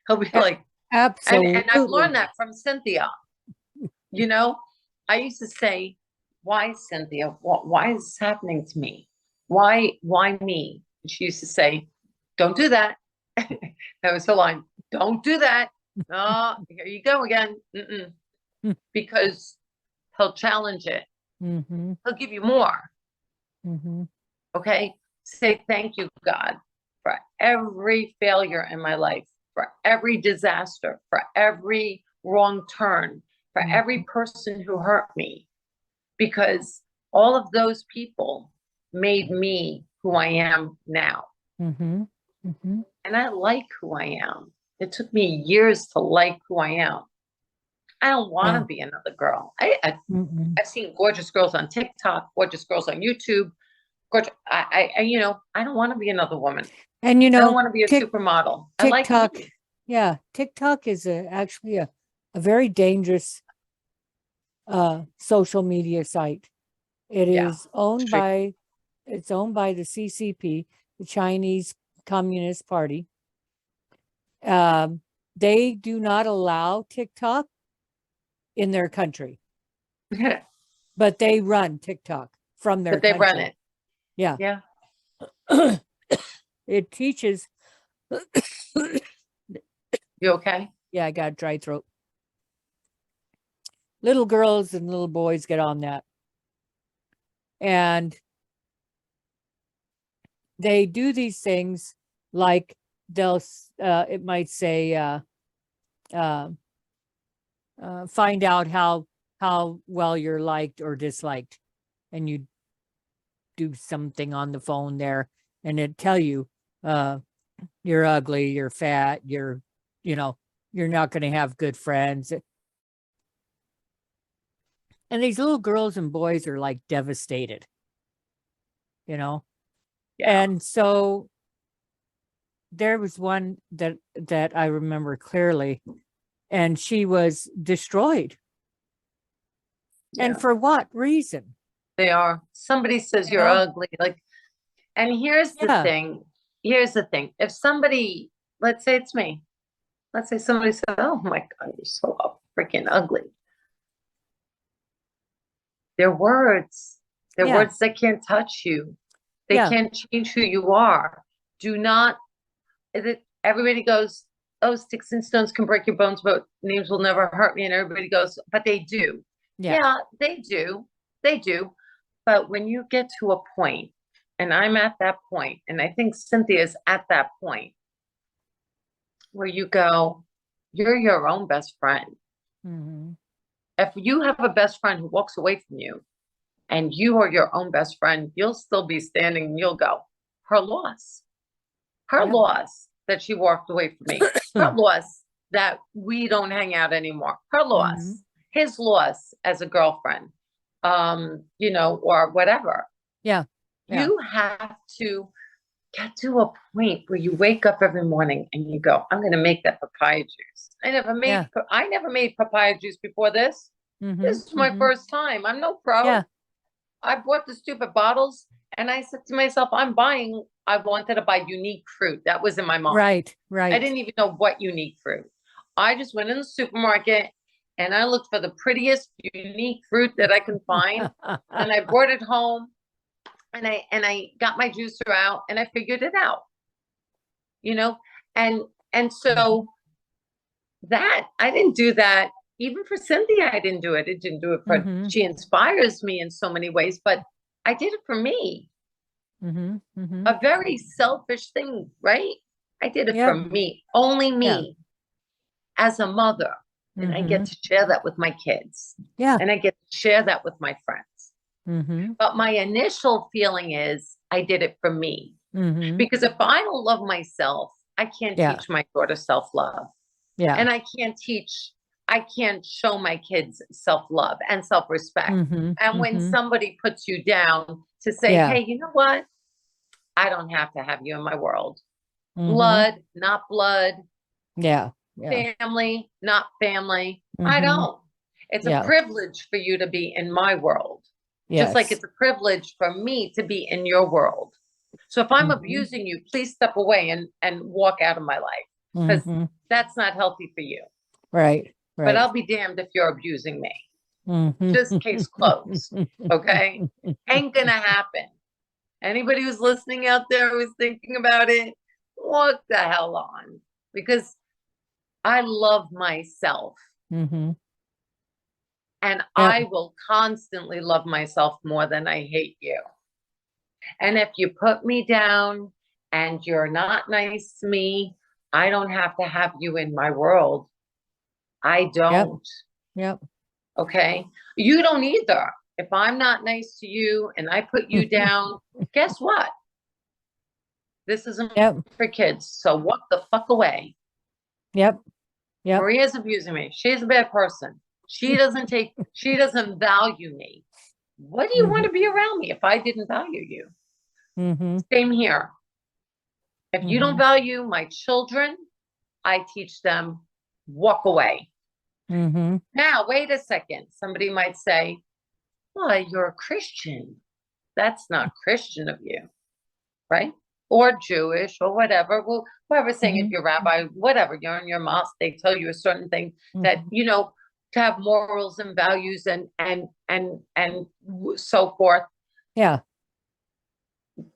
He'll be A- like, and I've Absolutely. learned that from Cynthia. You know, I used to say, why Cynthia? Why is this happening to me? Why me? And she used to say, don't do that. That was her line. Don't do that. Oh, here you go again. Mm-mm. Because he'll challenge it. Mm-hmm. He'll give you more. Mm-hmm. Okay. Say thank you, God, for every failure in my life, for every disaster, for every wrong turn, for every person who hurt me, because all of those people made me who I am now. Mm-hmm. Mm-hmm. And I like who I am. It took me years to like who I am. I don't want Yeah. to be another girl. Mm-mm. I've seen gorgeous girls on TikTok, gorgeous girls on YouTube. Gorgeous. I don't want to be another woman. And I don't want to be a Tik supermodel. I like TikTok, me. yeah, TikTok is actually a very dangerous social media site. It Yeah. is owned Extreme. by it's owned by the CCP, the Chinese Communist Party. They do not allow TikTok in their country, but they run TikTok from their But they run country. it. Yeah. Yeah. It teaches. You okay? Yeah, I got a dry throat. Little girls and little boys get on that. And they do these things like it might say, find out how well you're liked or disliked. And you do something on the phone there and it tell you, you're ugly, you're fat, you're not going to have good friends. And these little girls and boys are like devastated, Yeah. And so there was one that I remember clearly, and she was destroyed. Yeah. And for what reason? They are. Somebody says You you're know? ugly. Like, and here's the Yeah. thing. Here's the thing. If somebody, let's say it's me, let's say somebody said, oh my God, you're so freaking ugly. They're words. They're Yeah. words that can't touch you. They Yeah. can't change who you are. Do not everybody goes, oh, sticks and stones can break your bones, but names will never hurt me. And everybody goes, but they do. Yeah. Yeah, they do. They do. But when you get to a point, and I'm at that point, and I think Cynthia's at that point where you go, you're your own best friend. Mhm. If you have a best friend who walks away from you and you are your own best friend, you'll still be standing and you'll go, her loss. Her Yep. loss that she walked away from me. Her loss that we don't hang out anymore. Her loss. Mhm. His loss as a girlfriend. You know, or whatever. Yeah. Yeah. You have to get to a point where you wake up every morning and you go, I'm going to make that papaya juice. I never made papaya juice before this. Mhm. This is my Mhm. first time. I'm no pro. Yeah. I bought the stupid bottles and I said to myself, I wanted to buy unique fruit. That was in my mind. Right. I Right. didn't even know what unique fruit. I just went in the supermarket and I looked for the prettiest unique fruit that I can find. And I brought it home and I got my juicer out and I figured it out, you know, and so that I didn't do that even for Cynthia. I didn't do it. It didn't do it for, Mhm. she inspires me in so many ways, but I did it for me, Mhm. Mhm. a very selfish thing, right? I did it for Yep. me, only Yeah. me as a mother. And I get Mhm. to share that with my kids Yeah. and I get to share that with my friends. Mhm. But my initial feeling is I did it for me. Mhm. Because if I don't love myself, I can't Yeah. teach my daughter self-love. Yeah. And I can't show my kids self-love and self-respect. Mhm. And when Mhm. somebody puts you down to say, Yeah. hey, you know what? I don't have to have you in my world. Mhm. Blood, not blood. Yeah. Yeah. Family, not family. I Mhm. don't. It's a Yeah. privilege for you to be in my world. Just like Yes. it's a privilege for me to be in your world. So if I'm Mhm. abusing you, please step away and walk out of my life because Mhm. that's not healthy for you. Right. But Right. I'll be damned if you're abusing me. Mhm. Just case closed. Okay? Ain't gonna happen. Anybody who's listening out there who's thinking about it, what the hell on? Because I love myself. Mhm. And Yep. I will constantly love myself more than I hate you. And if you put me down and you're not nice to me, I don't have to have you in my world. I Yep. don't. Yep. Okay. You don't either. If I'm not nice to you and I put you down, guess what? This isn't Yep. for kids. So walk the fuck away. Yep. Yep. Maria's abusing me. She's a bad person. She doesn't value me. What do you want Mhm. to be around me if I didn't value you? Mhm. Same here. If you don't Mhm. value my children, I teach them, walk away. Mhm. Now, wait a second. Somebody might say, well, you're a Christian. That's not Christian of you, right? Or Jewish or whatever. Well, whoever's saying if Mhm. you're rabbi, whatever, you're in your mosque, they tell you a certain thing that, Mhm. you know, to have morals and values and so forth. Yeah.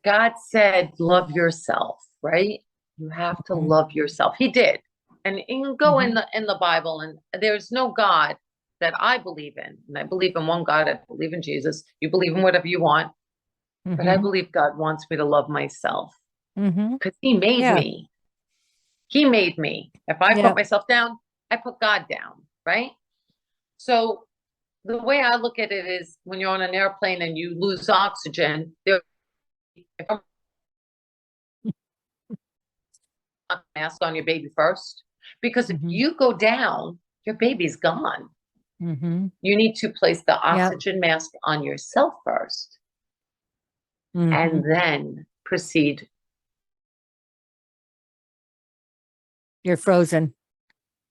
God said, love yourself, right? You have to Mhm. love yourself. He did. And you can go in Mhm. the Bible and there's no God that I believe in. And I believe in one God. I believe in Jesus. You believe in whatever you want. But I Mhm. believe God wants me to love myself Mhm. because he made Yeah. me. He made me. If I put Yep. myself down, I put God down, right? So the way I look at it is when you're on an airplane and you lose oxygen, if I'm not mask on your baby first, because if Mhm. you go down, your baby's gone. Mhm. You need to place the Yep. oxygen mask on yourself first and Mhm. then proceed. You're frozen.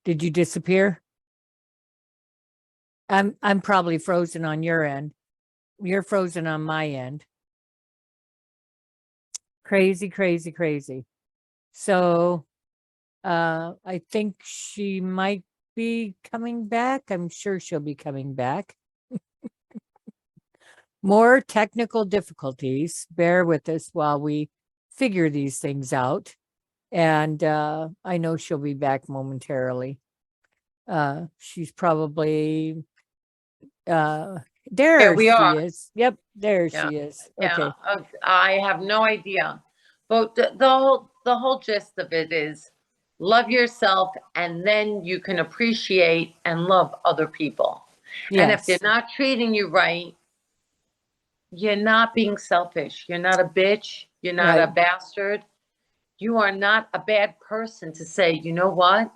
Did you disappear? I'm probably frozen on your end. You're frozen on my end. Crazy, crazy, crazy. So, I think she might be coming back. I'm sure she'll be coming back. More technical difficulties. Bear with us while we figure these things out. And I know she'll be back momentarily. She's probably there we she are. is. Yep, there Yeah. she is. Yeah, Okay. I have no idea. But the whole gist of it is love yourself, and then you can appreciate and love other people. And if they're Yes. not treating you right, you're not being selfish. You're not a bitch. You're not a Right. bastard. You are not a bad person to say, you know what?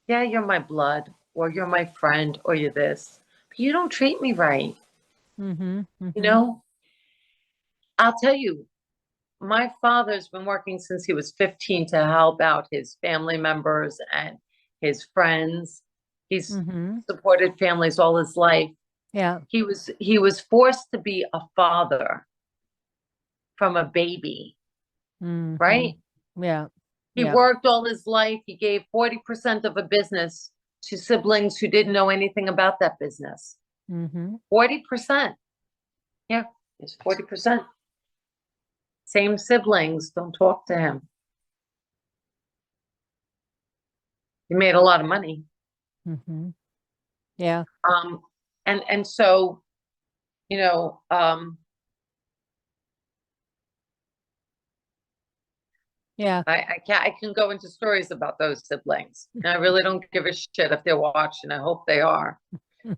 Yeah, you're my blood, or you're my friend, or you're this. But you don't treat me right. Mm-hmm. You Mm-hmm. know, I'll tell you, my father's been working since he was 15 to help out his family members and his friends. He's Mm-hmm. supported families all his life. Yeah. He was forced to be a father from a baby, Mm-hmm. right? Yeah. He Yeah. worked all his life. He gave 40% of a business to siblings who didn't know anything about that business. Mm-hmm. 40%. Yeah, it's 40%. Same siblings don't talk to him. He made a lot of money. Mm-hmm. Yeah. Um, and so, you know, Yeah. I can go into stories about those siblings. And I really don't give a shit if they're watching. I hope they are,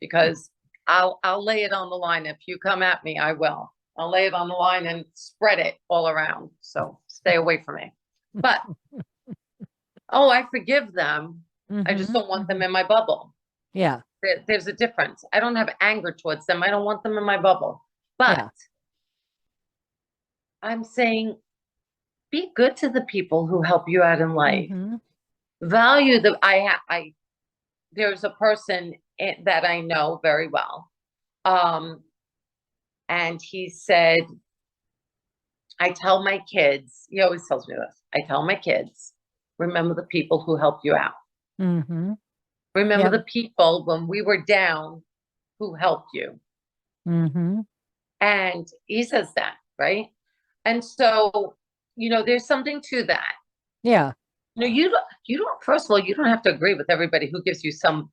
because I'll lay it on the line. If you come at me, I will. I'll lay it on the line and spread it all around. So stay away from me. But oh, I forgive them. I just Mm-hmm. don't want them Mm-hmm. in my bubble. Yeah. There's a difference. I don't have anger towards them. I don't want them in my bubble. But Yeah. I'm saying be good to the people who help you out in life. Mm-hmm. Value the there's a person that I know very well. And he said, I tell my kids, he always tells me this. I tell my kids, remember the people who helped you out. Mm-hmm. Remember Yep. the people when we were down who helped you. Mm-hmm. And he says that, right? And so, there's something to that. Yeah. No, you don't, first of all, you don't have to agree with everybody who gives you some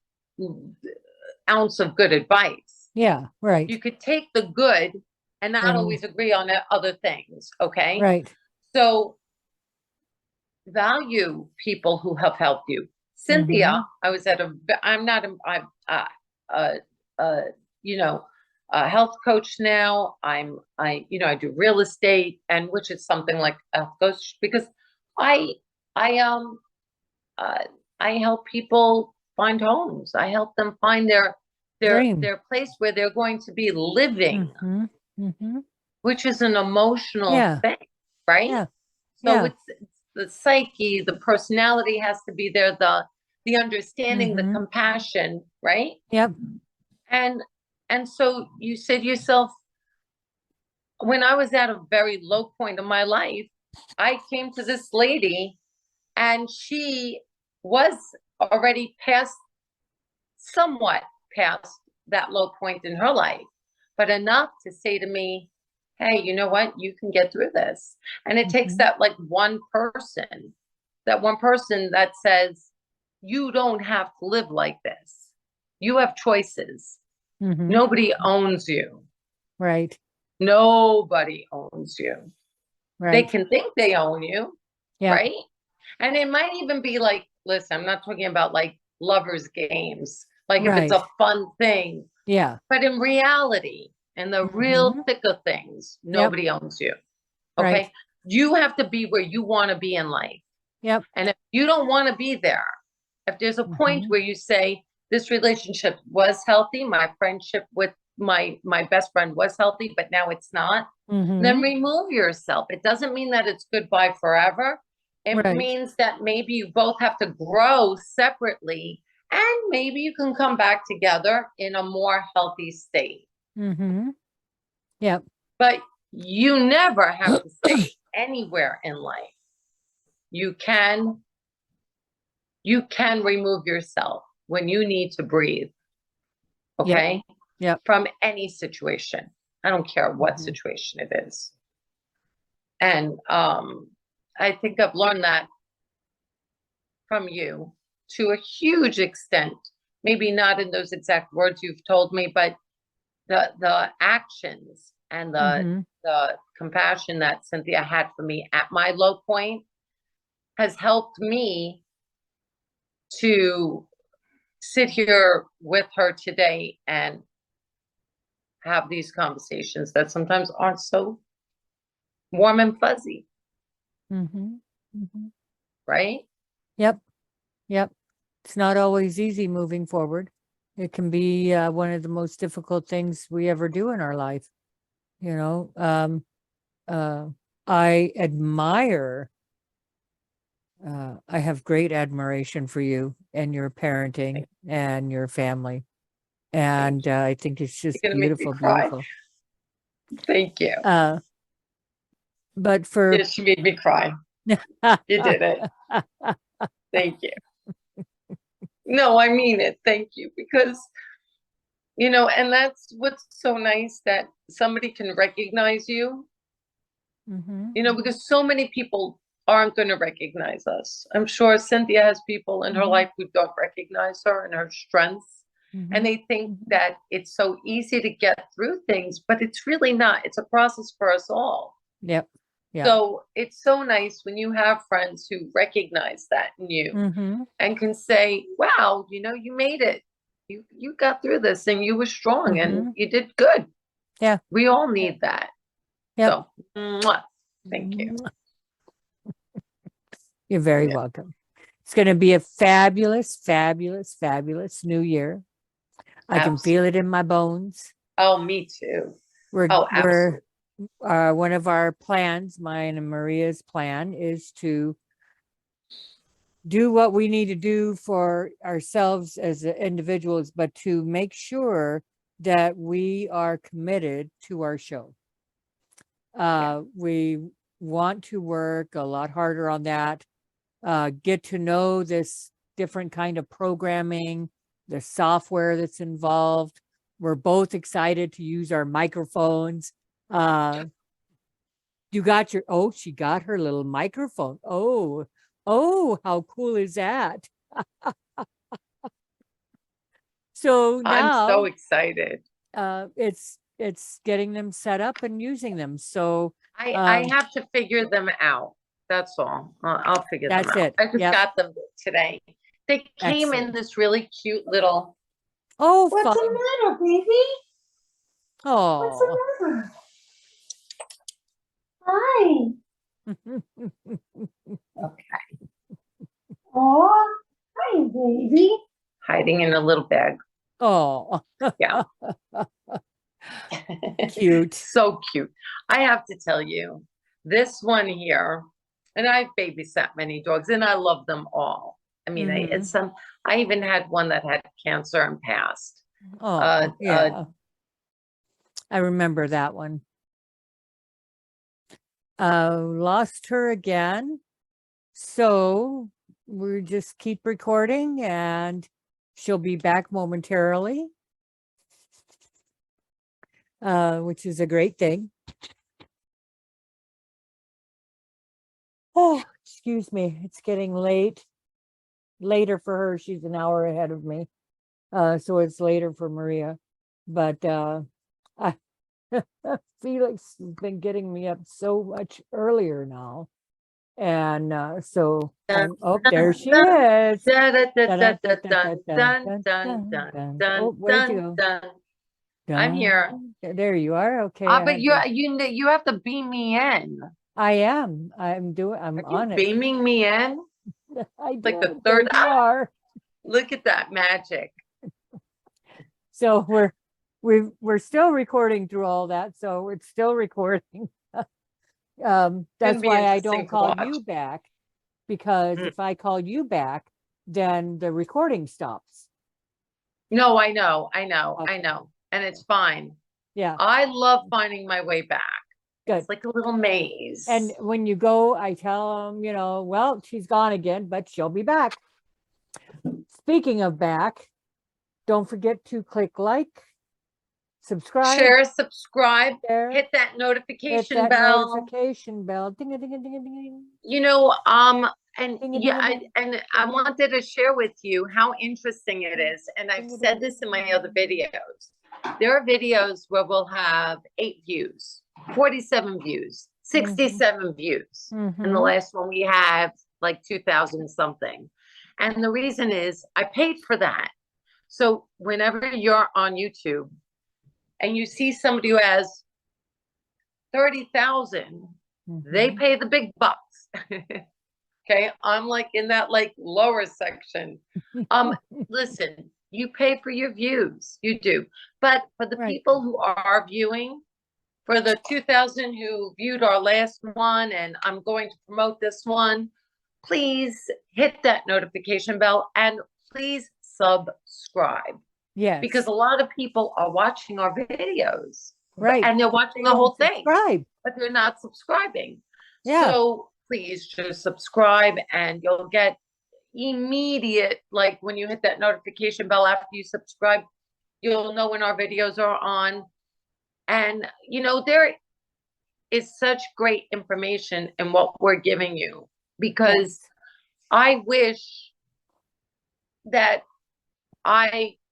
ounce of good advice. Yeah. Right. You could take the good and not And always agree on other things. Okay. right. So value people who have helped you. Cynthia, Mm-hmm. I was at I'm not, I'm, uh, you know, a health coach now. I do real estate, and which is something like a health coach, because I, I, um, uh, I help people find homes. I help them find Dream. their place where they're going to be living, Mm-hmm. Mm-hmm. which is an emotional Yeah. thing, right? Yeah. So Yeah. it's the psyche, the personality has to be there, the understanding, the Mm-hmm. compassion, right? Yep. And so you say to yourself, when I was at a very low point in my life, I came to this lady, and she was already somewhat past that low point in her life, but enough to say to me, hey, you know what? You can get through this. And it takes Mm-hmm. that one person that says, you don't have to live like this. You have choices. Mm-hmm. Nobody owns you. Right. Nobody owns you. They Right. can think they own you, Yeah. right? And it might even be like, listen, I'm not talking about like lovers games, like if it's Right. a fun thing, Yeah. but in reality, in the real Mm-hmm. thick of things, Yep. nobody owns you. Okay. Right. You have to be where you want to be in life. Yep. And if you don't want to be there, if there's a point Mm-hmm. where you say, this relationship was healthy, my friendship with my best friend was healthy, but now it's not, Mm-hmm. then remove yourself. It doesn't mean that it's goodbye forever. It Right. means that maybe you both have to grow separately, and maybe you can come back together in a more healthy state. Mm-hmm. Yep. But you never have to stay anywhere in life. You can remove yourself when you need to breathe. Okay? Yep. From any situation. I don't care what Mm-hmm. situation it is. And I think I've learned that from you to a huge extent, maybe not in those exact words you've told me, but the actions and Mhm. the compassion that Cynthia had for me at my low point has helped me to sit here with her today and have these conversations that sometimes aren't so warm and fuzzy, Mhm. Mhm. right? Yep. Yep. It's not always easy moving forward. It can be one of the most difficult things we ever do in our life. You know, I admire, I have great admiration for you and your parenting and your family. And I think it's just You're gonna make me beautiful, cry. beautiful. Thank you. But for Yes, you made me cry. You did it. Thank you. No, I mean it. Thank you. Because, and that's what's so nice, that somebody can recognize you, Mhm. because so many people aren't going to recognize us. I'm sure Cynthia has people in her Mhm. life who don't recognize her and her strengths. Mhm. And they think Mhm. that it's so easy to get through things, but it's really not. It's a process for us all. Yep. Yep. So it's so nice when you have friends who recognize that in you Mhm. and can say, wow, you made it. You got through this and you were strong and Mhm. you did good. Yeah. We all need that. Yep. So, mwah, thank you. You're very Yeah. welcome. It's going to be a fabulous, fabulous, fabulous new year. I can feel it in my bones. Oh, me too. We're Oh, absolutely. one of our plans, mine and Maria's plan, is to do what we need to do for ourselves as individuals, but to make sure that we are committed to our show. We want to work a lot harder on that, get to know this different kind of programming, the software that's involved. We're both excited to use our microphones. You got she got her little microphone. Oh, how cool is that? So I'm so now excited. it's getting them set up and using them. So I have to figure them out. That's all. I'll figure them that's out. it. I just Yep. got them today. They came in Excellent. this really cute little. Oh, What's fun. the matter, baby? What's Oh. the matter? Hi. Okay. Oh, hi, baby. Hiding in a little bag. Oh, Yeah. cute. So cute. I have to tell you, this one here, and I've babysat many dogs and I love them all. I mean, I even had one that had cancer and passed. Oh, yeah. I remember that one. Lost her again. So we just keep recording and she'll be back momentarily, which is a great thing. Oh, excuse me. It's getting later for her. She's an hour ahead of me. So it's later for Maria, but, I, Felix has been getting me up so much earlier now. And so, oh, there she is. Oh, where'd you go? I'm here. There you are. Okay. But you have to beam me in. I am. I'm Are you on it. beaming me in? I Like the did. third. There you are. Look at that magic. So we're still recording through all that. So it's still recording. That's be why I interesting don't to call watch. you back, because if I call you back, then the recording stops. No, I know. Okay. And it's fine. Yeah, I love finding my way back. good. It's like a little maze. And when you go, I tell them, well, she's gone again, but she'll be back. Speaking of back, don't forget to click like, subscribe, share, subscribe, share, hit that hit notification that bell. notification bell. Ding a ding a ding a ding a ding. You know, and Ding a yeah, ding a ding. I wanted to share with you how interesting it is. And I've Ding a said ding. this in my other videos. There are videos where we'll have 8 views, 47 views, 67 views. And the Mhm. last one we have like 2,000 something. And the reason is I paid for that. So whenever you're on YouTube and you see somebody who has 30,000, they Mhm. pay the big bucks. Okay, I'm like in that like lower section. Listen, you pay for your views, you do. But for the Right. people who are viewing, for the 2,000 who viewed our last one, and I'm going to promote this one, please hit that notification bell and please subscribe. Yes. Because a lot of people are watching our videos, Right. and they're watching the Don't whole thing, subscribe. but they're not subscribing. Yeah. So please just subscribe and you'll get immediate, like when you hit that notification bell after you subscribe, you'll know when our videos are on. And you know, there is such great information in what we're giving you, because Yes. I wish that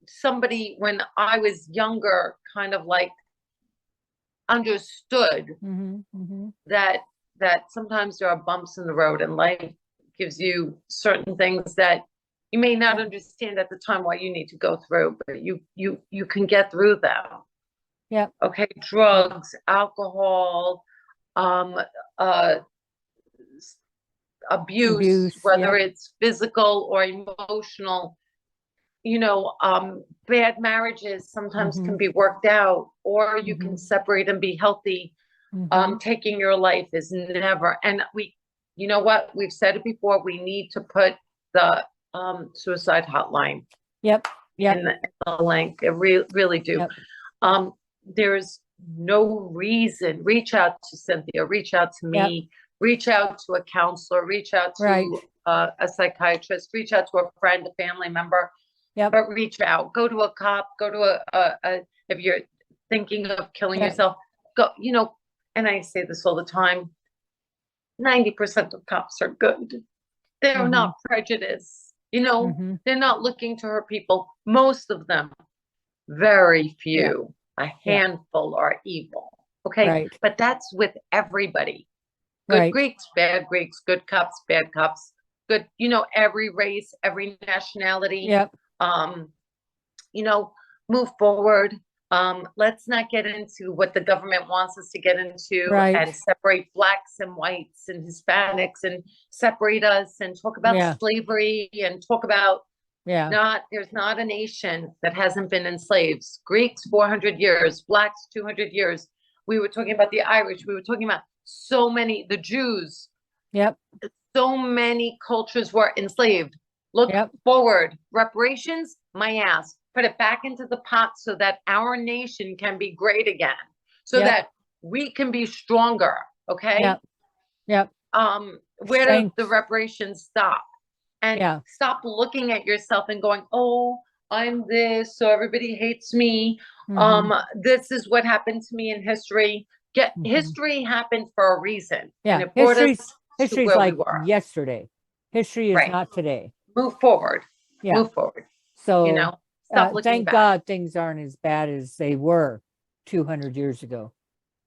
somebody when I was younger kind of like understood Mhm. Mhm. that sometimes there are bumps in the road and life gives you certain things that you may not Yeah. understand at the time what you need to go through, but you can get through them. Yeah. Okay, drugs, alcohol, um, uh, abuse, Abuse. whether Yep. it's physical or emotional. You know, bad marriages sometimes can Mhm. be worked out, or you can Mhm. separate and be healthy. Mhm. Taking your life is never, and you know what, we've said it before, we need to put the suicide hotline Yep. Yep. in the link. It really do. Yep. There's no reason. Reach out to Cynthia, reach out to Yep. me, reach out to a counselor, reach out to Right. a psychiatrist, reach out to a friend, a family member. Yep. But reach out, go to a cop, go to if you're thinking of killing Yep. yourself, go, you know, and I say this all the time, 90% of cops are good. They're Mhm. not prejudiced, you know, Mhm. they're not looking to hurt people. Most of them, very few, a handful are evil. Okay, Right. but that's with everybody. Good Right. Greeks, bad Greeks, good cops, bad cops, good, you know, every race, every nationality. Yep. You know, move forward. Let's not get into what the government wants us to get into Right. and separate blacks and whites and Hispanics and separate us and talk about Yeah. slavery and talk about Yeah. there's not a nation that hasn't been enslaved. Greeks, 400 years, blacks, 200 years. We were talking about the Irish. We were talking about so many, the Jews, Yep. so many cultures were enslaved. Look Yep. forward. Reparations, my ass. Put it back into the pot so that our nation can be great again, so Yep. that we can be stronger. Okay. Yep. Yep. Where do Thanks. the reparations stop? And Yeah. stop looking at yourself and going, oh, I'm this, so everybody hates me. Mhm. This is what happened to me in history. Mhm. History happened for a reason, and Yeah. it brought us to History's where we like were. yesterday. History is Right. not today. Move forward. Yeah. Move forward. So, You know, stop looking thank back. God things aren't as bad as they were 200 years ago.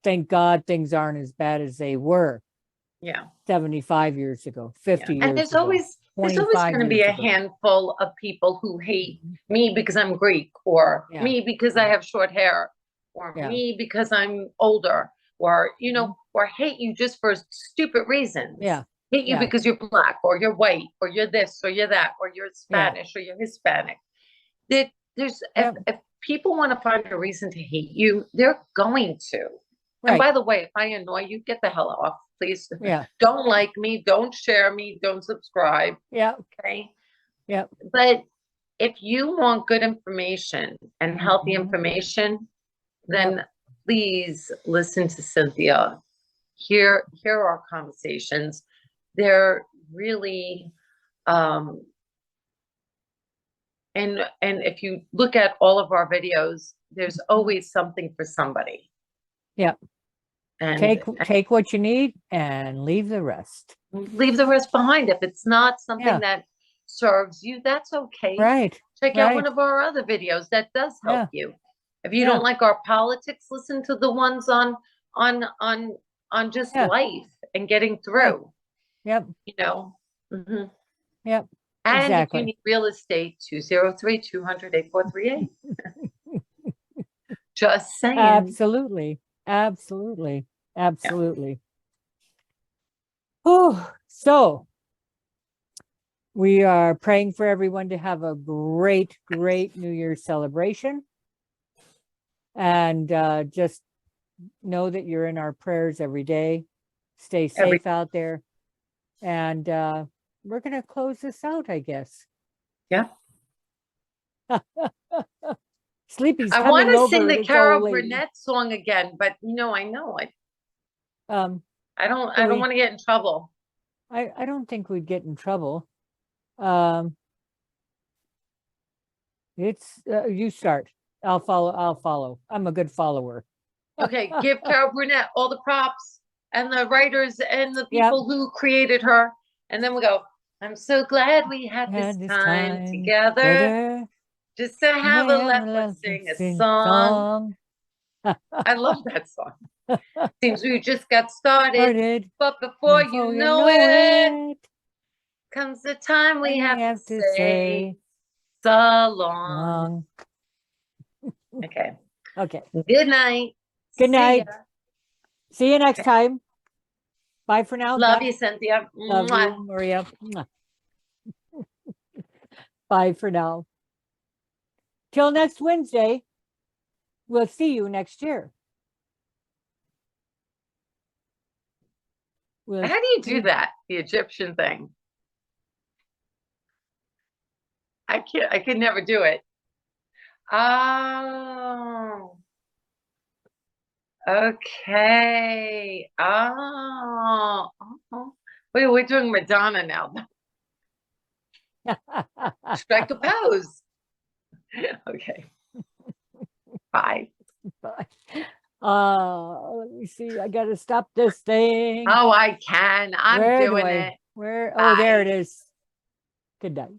Thank God things aren't as bad as they were Yeah. 75 years ago, 50 And years there's ago, always 25 going to be years a ago. handful of people who hate me because I'm Greek, or Yeah. me because I have short hair, or Yeah. me because I'm older, or, you know, or hate you just for stupid reasons. Yeah. Hate you Yeah. because you're black, or you're white, or you're this, or you're that, or you're Yeah. Spanish, or you're Hispanic. There's Yep. if people want to find a reason to hate you, they're going to. And Right. by the way, if I annoy you, get the hell off, please. Yeah. Don't like me, don't share me, don't subscribe. Yeah. Okay. Yep. But if you want good information and healthy Mhm. information, then please listen to Cynthia. Hear our conversations. They're really and if you look at all of our videos, there's always something for somebody. Yep. And Take what you need and leave the rest. leave the rest behind. If it's not something Yeah. that serves you, that's okay. Right. Check out one right. of our other videos that does help you. If you Yeah. don't like our politics, listen to the ones on just Yeah. life and getting through, Yep. you know. Mhm. Yep. And if you Exactly. need real estate, 203-200-8438. Just saying. Absolutely. Absolutely. Absolutely. Oh, so we are praying for everyone to have a great, great New Year's celebration. And just know that you're in our prayers every day. Stay safe out there. And we're going to close this out, I guess. Yeah. Sleepy's I coming want to over sing with the its Carol old lady. Burnett song again, but I know it. Um, I don't want to get in trouble. I don't think we'd get in trouble. It's you start. I'll follow. I'm a good follower. Okay, give Carol Burnett all the props and the writers and the Yep. people who created her. And then we go, I'm so glad we had this time together just to have a let's sing a song. I love that song. Seems we just got started, but before you know it, comes the time we have to say so long. Okay. Okay. Good night. Good See night. ya. See you next time. Bye for now. Love Bye. you, Cynthia. Love Mwah. you, Maria. Mwah. Bye for now. Till next Wednesday. We'll see you next year. How do you do that? The Egyptian thing. I could never do it. Oh. Okay. Oh. Wait, we're doing Madonna now. Strike a pose. Okay. Bye. Bye. Let me see. I gotta stop this thing. Oh, I can. I'm doing it. Where? Oh, there it is. Good night.